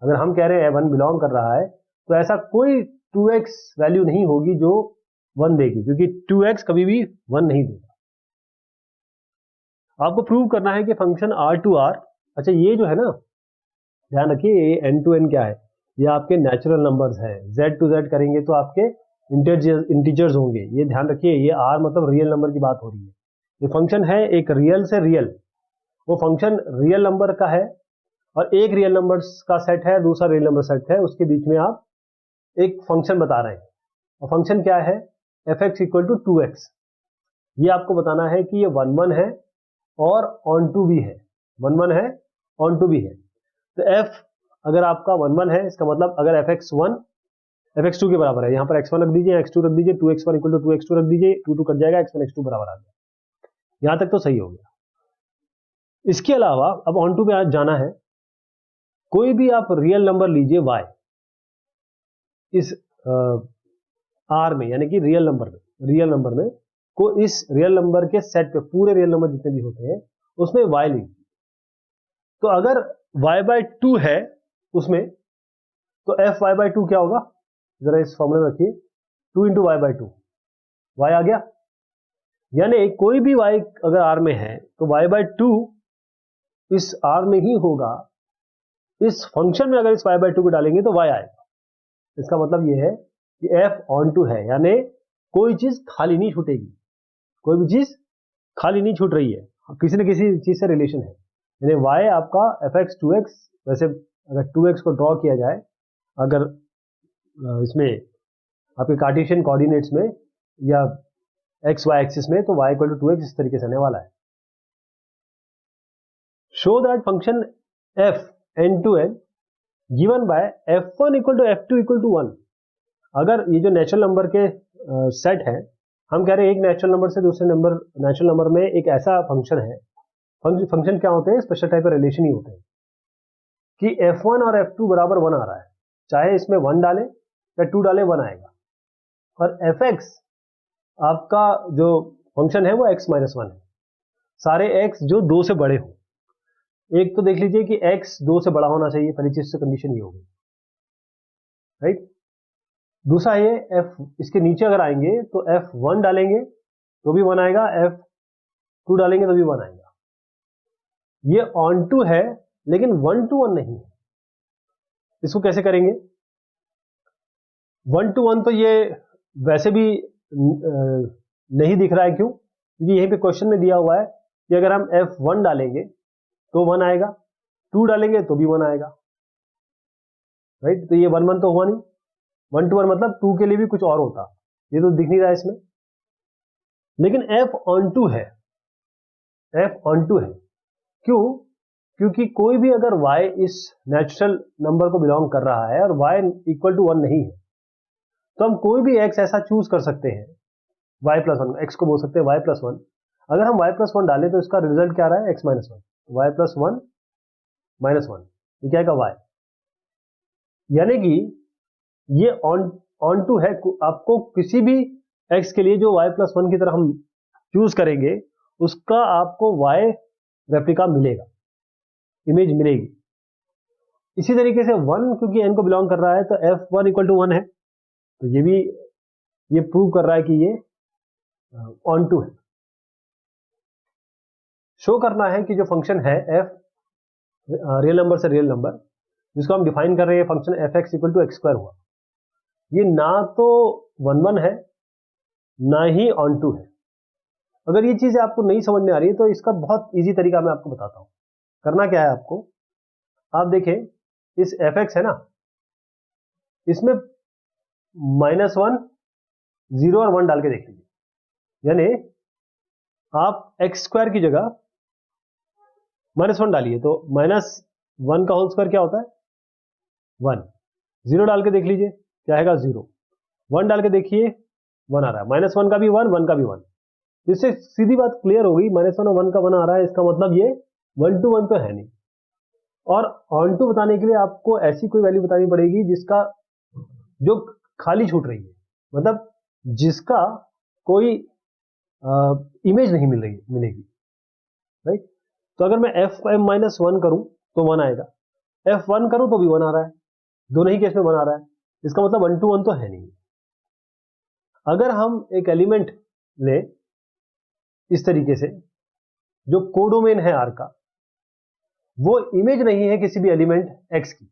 अगर हम कह रहे हैं 1 बिलोंग कर रहा है तो ऐसा कोई 2x वैल्यू नहीं होगी जो 1 देगी, क्योंकि 2x कभी भी 1 नहीं देगा। आपको प्रूव करना है कि फंक्शन r to r, अच्छा ये जो है ना, ध्यान रखिए ये n to n क्या है, ये आपके नेचुरल नंबर्स हैं। z to z करेंगे तो आपके इंटीजर्स होंगे, ये ध्यान रखिए। ये r मतलब रियल नंबर की बात हो रही है। ये फंक्शन है एक रियल से रियल, वो फंक्शन रियल नंबर का है और एक रियल नंबर का सेट है, दूसरा रियल नंबर सेट है, उसके बीच में आप एक फंक्शन बता रहे हैं। और फंक्शन क्या है? fx = 2x। ये आपको बताना है कि ये 1 1 है और ऑन टू भी है, 1 1 है ऑन टू भी है। तो f अगर आपका 1 1 है, इसका मतलब अगर fx1 fx2 के बराबर है, यहां पर x1 रख दीजिए, x2 रख दीजिए, 2x1 = 2x2 रख दीजिए, 2 2 कट जाएगा, x1 x2 बराबर आ गया। यहां तक तो सही हो गया। इसके अलावा अब ऑन टू पे आज जाना है। कोई भी आप रियल नंबर लीजिए y इस r में, यानी कि रियल नंबर में को इस रियल नंबर के सेट पे, पूरे रियल नंबर जितने भी होते हैं उसमें y लीजिए। तो अगर y/2 है उसमें, तो fy/2 क्या होगा? जरा इस फॉर्मूले में रखिए, 2 into y by two, y आ गया। यानी कोई भी y अगर r में है तो y बाई टू इस r में ही होगा। इस फंक्शन में अगर इस y बाई टू को डालेंगे तो y आएगा। इसका मतलब ये है कि f ऑन टू है, यानी कोई चीज खाली नहीं छूटेगी, कोई भी चीज खाली नहीं छूट रही है, किसी न किसी चीज से रिलेशन है। यानी y आपका fx 2x, वैसे अगर 2x को ड्रॉ किया जाए अगर इसमें आपके कार्टेशियन कोऑर्डिनेट्स में या एक्स वाई एक्सिस में, तो y इक्वल टू 2x इस तरीके से आने वाला है। Show that function f n to n given by f1 equal to f2 equal to 1। अगर ये जो नेचुरल नंबर के सेट है, हम कह रहे हैं एक नेचुरल नंबर से दूसरे नेचुरल नंबर में एक ऐसा फंक्शन है, फंक्शन क्या होते हैं, स्पेशल टाइप का रिलेशन ही होते हैं कि f1 और f2 बराबर 1 आ रहा है, चाहे इसमें 1 डालें या 2 डालें 1 आएगा। और fx आपका जो फंक्शन है वो x माइनस 1 है, सारे x जो 2 से बड़े हो। एक तो देख लीजिए कि x 2 से बड़ा होना चाहिए, पहली चीज से कंडीशन ये होगी, राइट। दूसरा ये f, इसके नीचे अगर आएंगे तो f1 डालेंगे तो भी 1 आएगा, f2 डालेंगे तो भी 1 आएगा। ये ऑन टू है लेकिन 1 to 1 नहीं है। इसको कैसे करेंगे? 1 to 1 तो ये वैसे भी नहीं दिख रहा है, क्यों? क्योंकि यहीं पे क्वेश्चन में दिया हुआ है कि अगर हम f1 डालेंगे तो 1 आएगा, 2 डालेंगे तो भी 1 आएगा, राइट। तो ये 1 1 तो हुआ नहीं, 1 to 1 मतलब 2 के लिए भी कुछ और होता, ये तो दिख नहीं रहा है इसमें। लेकिन f on 2 है, f on 2 है, क्यों? क्योंकि कोई भी अगर y इस नेचुरल नंबर को बिलोंग कर रहा है और y इक्वल टू 1 नहीं है, तो हम कोई भी x ऐसा चूज कर सकते हैं, y प्लस 1, x को बोल सकते हैं y प्लस 1। अगर हम y प्लस 1 डालें तो इसका रिजल्ट क्या आ रहा है, x minus 1, y plus 1 minus 1, ये क्या आएगा y। यानी कि ये ऑन टू है, आपको किसी भी x के लिए जो y प्लस 1 की तरह हम चूज करेंगे उसका आपको y रेप्लिका मिलेगा, इमेज मिलेगी। इसी तरीके से 1 क्योंकि n को बिलोंग कर रहा है तो f1 इक्वल टू 1 है, तो ये भी ये प्रूव कर रहा है कि ये ऑन टू है। शो करना है कि जो फंक्शन है f रियल नंबर से रियल नंबर, जिसको हम डिफाइन कर रहे हैं function fx equal to x square हुआ, ये ना तो 1 1 है ना ही ऑन टू है। अगर ये चीजें आपको नहीं समझ में आ रही है तो इसका बहुत इजी तरीका मैं आपको बताता हूं। करना क्या है आपको, आप देखें इस fx है ना, इसमें -1 0 और 1 डाल के देख लीजिए। यानी आप एक्स स्क्वायर की जगह -1 डालिए तो -1 का होल स्क्वायर क्या होता है, 1। 0 डाल के देख लीजिए क्या आएगा, 0। 1 डाल के देखिए 1 आ रहा है, -1 का भी 1, 1 का भी 1। इससे सीधी बात क्लियर हो गई, -1 और 1 का 1 आ रहा है, इसका मतलब ये 1 to 1 तो है नहीं। और ऑन टू बताने के लिए आपको ऐसी कोई वैल्यू बतानी पड़ेगी जिसका जो खाली छूट रही है, मतलब जिसका कोई इमेज नहीं मिलेगी, राइट। तो अगर मैं f(-1) करूं तो 1 आएगा, f1 करूं तो भी 1 आ रहा है, दोनों ही केस में 1 आ रहा है, इसका मतलब 1 to 1 तो है नहीं। अगर हम एक एलिमेंट ले इस तरीके से जो कोडोमेन है R का, वो इमेज नहीं है किसी भी एलिमेंट x की।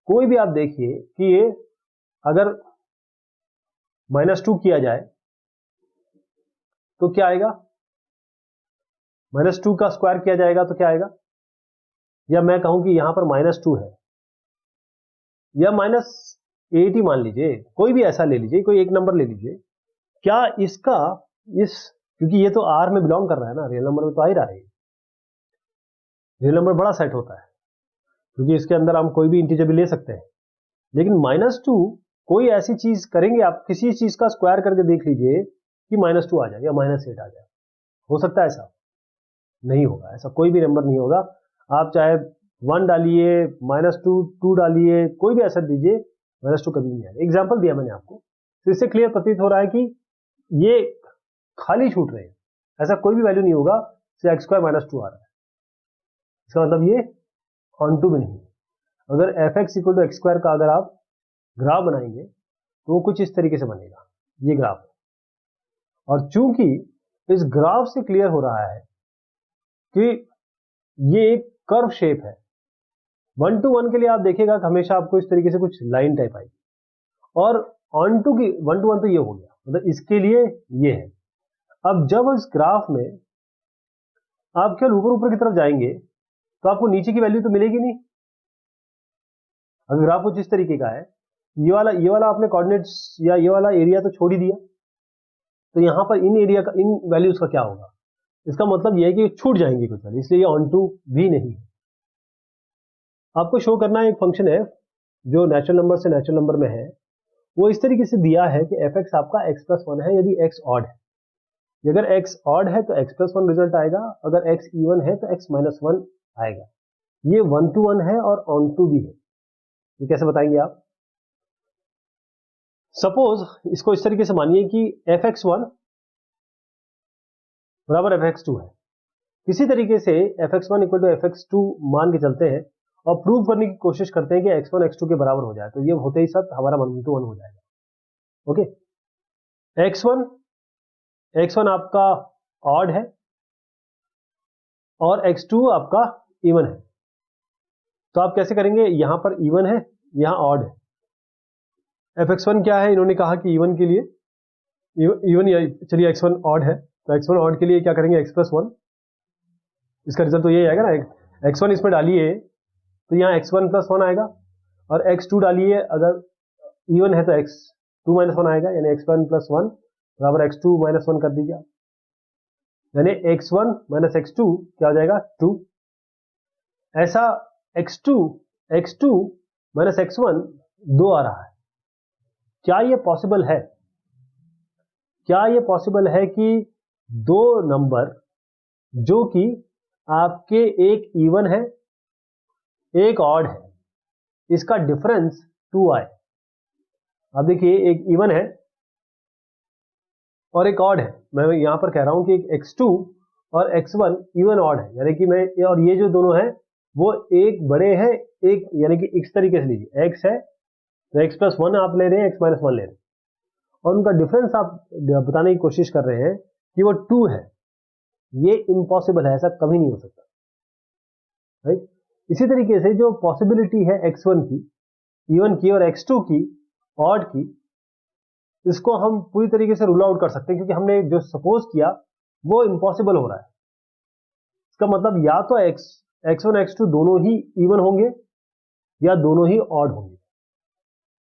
कोई भी आप देखिए कि ये अगर -2 किया जाए तो क्या आएगा, -2 का स्क्वायर किया जाएगा तो क्या आएगा, या मैं कहूं कि यहां पर -2 है या -8 ही मान लीजिए, कोई भी ऐसा ले लीजिए, कोई एक नंबर ले लीजिए, क्या इसका क्योंकि ये तो R में बिलोंग कर रहा है ना, रियल नंबर में तो आ ही रहा है, रियल नंबर बड़ा सेट होता है क्योंकि इसके अंदर हम कोई भी इंटीजर भी ले सकते हैं। लेकिन -2 कोई ऐसी चीज करेंगे, आप किसी चीज का स्क्वायर करके देख लीजिए कि -2 आ जाए या -8 आ जाए, हो सकता है ऐसा? नहीं होगा, ऐसा कोई भी नंबर नहीं होगा। आप चाहे 1 डालिए, -2 2 डालिए, कोई भी ऐसा दीजिए, -2 कभी नहीं आएगा। एग्जाम्पल दिया मैंने आपको, तो इससे क्लियर प्रतीत हो रहा है कि ये खाली छूट रहे हैं, ऐसा कोई भी वैल्यू नहीं होगा से x स्क्वायर -2 आ रहा है, इसका मतलब ये ऑन टू भी नहीं है। अगर fx equal to x square का अगर आप ग्राफ बनाएंगे तो वो कुछ इस तरीके से बनेगा, ये ग्राफ। और चूंकि इस ग्राफ से क्लियर हो रहा है कि ये एक कर्व शेप है, 1 to 1 के लिए आप देखिएगा कि हमेशा आपको इस तरीके से कुछ लाइन टाइप आएगी, और ऑन टू की 1 to 1 तो ये हो गया, मतलब इसके लिए ये है। अब जब इस ग्राफ में आप केवल ऊपर ऊपर की तरफ जाएंगे तो आपको नीचे की वैल्यू तो मिलेगी नहीं। अगर ग्राफ कुछ इस तरीके का है, ये वाला आपने कोऑर्डिनेट्स या ये वाला एरिया तो छोड़ ही दिया, तो यहां पर इन एरिया का, इन वैल्यूज का क्या होगा? इसका मतलब यह है कि छूट जाएंगे कुछ वैल्यू, इसलिए ये ऑन टू भी नहीं है। आपको शो करना है एक फंक्शन है जो नेचुरल नंबर से नेचुरल नंबर में है, वो इस तरीके से दिया है कि एफ एक्स आपका एक्स प्लस 1 है यदि एक्स ऑड है। अगर x ऑड है तो x प्लस 1 रिजल्ट आएगा, अगर x इवन है तो x माइनस 1 आएगा। ये 1 to 1 है और ऑन टू भी है। ये कैसे बताएंगे आप? सपोज इसको इस तरीके से मानिए कि fx1 बराबर fx2 है। किसी तरीके से fx1 इक्वल टू fx2 मान के चलते हैं और प्रूव करने की कोशिश करते हैं कि x1 x2 के बराबर हो जाए, तो ये होते ही सब हमारा 1 to 1 हो जाएगा। ओके, x1 आपका ऑड है और x2 आपका इवन है, तो आप कैसे करेंगे? यहां पर इवन है, यहां ऑड है। fx1 क्या है? इन्होंने कहा कि इवन के लिए इवन, चलिए x1 ऑड है तो x1 ऑड के लिए क्या करेंगे? x प्लस 1, इसका रिजल्ट तो ये आएगा ना, x1 इसमें डालिए तो यहाँ x1 प्लस 1 आएगा, और x2 डालिए अगर इवन है तो x2 माइनस 1 आएगा, यानी x1 प्लस 1 बराबर x2 माइनस 1 कर दीजिए, यानी x1 माइनस x2 क्या हो जाएगा? 2। ऐसा x2 माइनस x1 2 आ रहा है। क्या ये पॉसिबल है? क्या ये पॉसिबल है कि दो नंबर जो कि आपके एक इवन है एक ऑड है, इसका डिफरेंस 2 आए? अब देखिए, एक इवन है और एक ऑड है। मैं यहां पर कह रहा हूं कि एक x2 और x1 इवन ऑड है, यानी कि मैं, और ये जो दोनों हैं वो एक बड़े हैं एक, यानी कि इस तरीके से लीजिए, x है तो x प्लस 1 आप ले रहे हैं, x माइनस 1 ले रहे हैं, और उनका डिफरेंस आप बताने की कोशिश कर रहे हैं कि वो 2 है। ये इम्पॉसिबल है, ऐसा कभी नहीं हो सकता, राइट? इसी तरीके से जो पॉसिबिलिटी है x1 की, इवन की, और x2 की, ऑड की, इसको हम पूरी तरीके से रूल आउट कर सकते हैं, क्योंकि हमने जो सपोज किया वो इम्पॉसिबल हो रहा है। इसका मतलब या तो x1 x2 दोनों ही इवन होंगे या दोनों ही ऑड होंगे,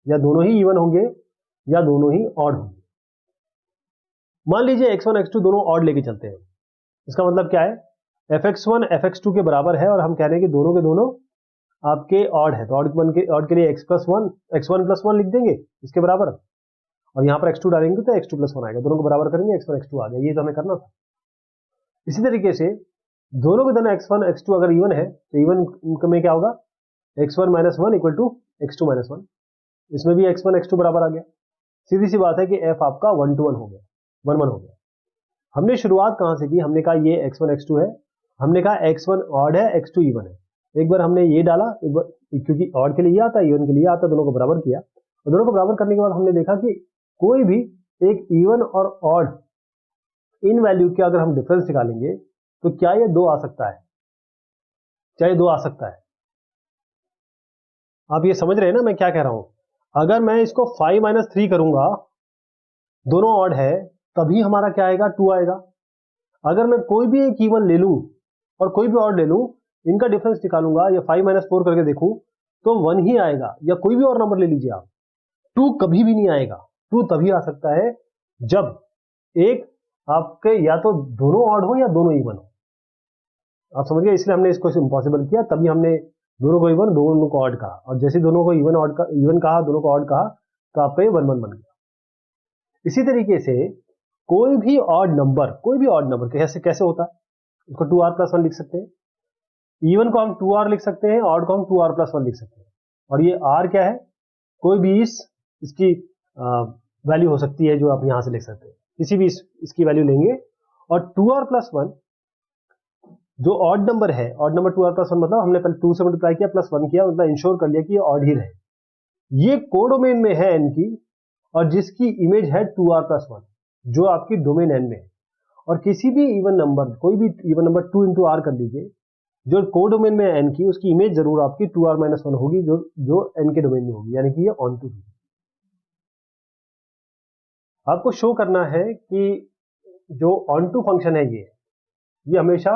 या दोनों ही इवन होंगे या दोनों ही ऑड होंगे। मान लीजिए x1 x2 दोनों ऑड लेके चलते हैं, इसका मतलब क्या है? fx1 fx2 के बराबर है और हम कह रहे हैं कि दोनों के दोनों आपके ऑड है, तो ऑड के लिए x1 प्लस 1 लिख देंगे इसके बराबर, और यहां पर x2 डालेंगे तो x2 प्लस 1 आएगा, दोनों को बराबर करेंगे, x1 x2 आ गया। ये तो हमें करना था। इसी तरीके से दोनों के दोनों x1 x2 अगर इवन है तो इवन में क्या होगा? x1 minus 1 equal to x2 minus 1, इसमें भी x1 x2 बराबर आ गया। सीधी सी बात है कि f आपका 1 to 1 हो गया, 1 1 हो गया। हमने शुरुआत कहां से की? हमने कहा ये x1 x2 है, हमने कहा x1 ऑड है x2 इवन है। एक बार हमने ये डाला, एक बार, क्योंकि ऑड के लिए ये आता है, इवन के लिए आता है, दोनों को बराबर किया, और दोनों को बराबर करने के बाद हमने देखा कि कोई भी एक इवन और ऑड इन वैल्यू के अगर हम डिफरेंस निकालेंगे तो क्या ये 2 आ सकता है? क्या ये 2 आ सकता है? आप ये समझ रहे हैं ना मैं क्या कह रहा हूं? अगर मैं इसको 5 माइनस 3 करूंगा, दोनों ऑड है, तभी हमारा क्या आएगा? 2 आएगा। अगर मैं कोई भी एक इवन ले लूं और कोई भी ऑड ले लूं, इनका डिफरेंस निकालूंगा या 5 माइनस 4 करके देखूं तो 1 ही आएगा, या कोई भी और नंबर ले लीजिए आप, 2 कभी भी नहीं आएगा। 2 तभी आ सकता है जब एक आपके या तो दोनों ऑड हो या दोनों इवन हो। आप समझ गए? इसलिए हमने इसको इम्पॉसिबल किया, तभी हमने दोनों को इवन दोनों को ऑड कहा, और जैसे दोनों को इवन कहा, दोनों को ऑड कहा, तो आपका ये 1 1 बन गया। इसी तरीके से कोई भी ऑड नंबर कैसे होता है? इसको 2r प्लस 1 लिख सकते हैं, इवन को हम 2r लिख सकते हैं, ऑड को हम 2r प्लस 1 लिख सकते हैं। और ये r क्या है? कोई भी इसकी वैल्यू हो सकती है जो आप यहां से लिख सकते हैं, किसी भी इसकी वैल्यू लेंगे, और 2r प्लस 1 जो ऑड नंबर है, ऑड नंबर 2r प्लस 1 मतलब हमने पहले 2 से मल्टीप्लाई किया प्लस 1 किया, मतलब इंश्योर कर लिया कि ये ऑड ही रहे। ये कोडोमेन में है n की, और जिसकी इमेज है 2r+1 जो आपकी डोमेन n में है, और किसी भी इवन नंबर, कोई भी इवन नंबर 2 इंटू आर कर लीजिए, जो कोडोमेन में n की, उसकी इमेज जरूर आपकी 2r-1 होगी जो n के डोमेन में होगी, यानी कि ये ऑन टू भी। आपको शो करना है कि जो ऑन टू फंक्शन है ये हमेशा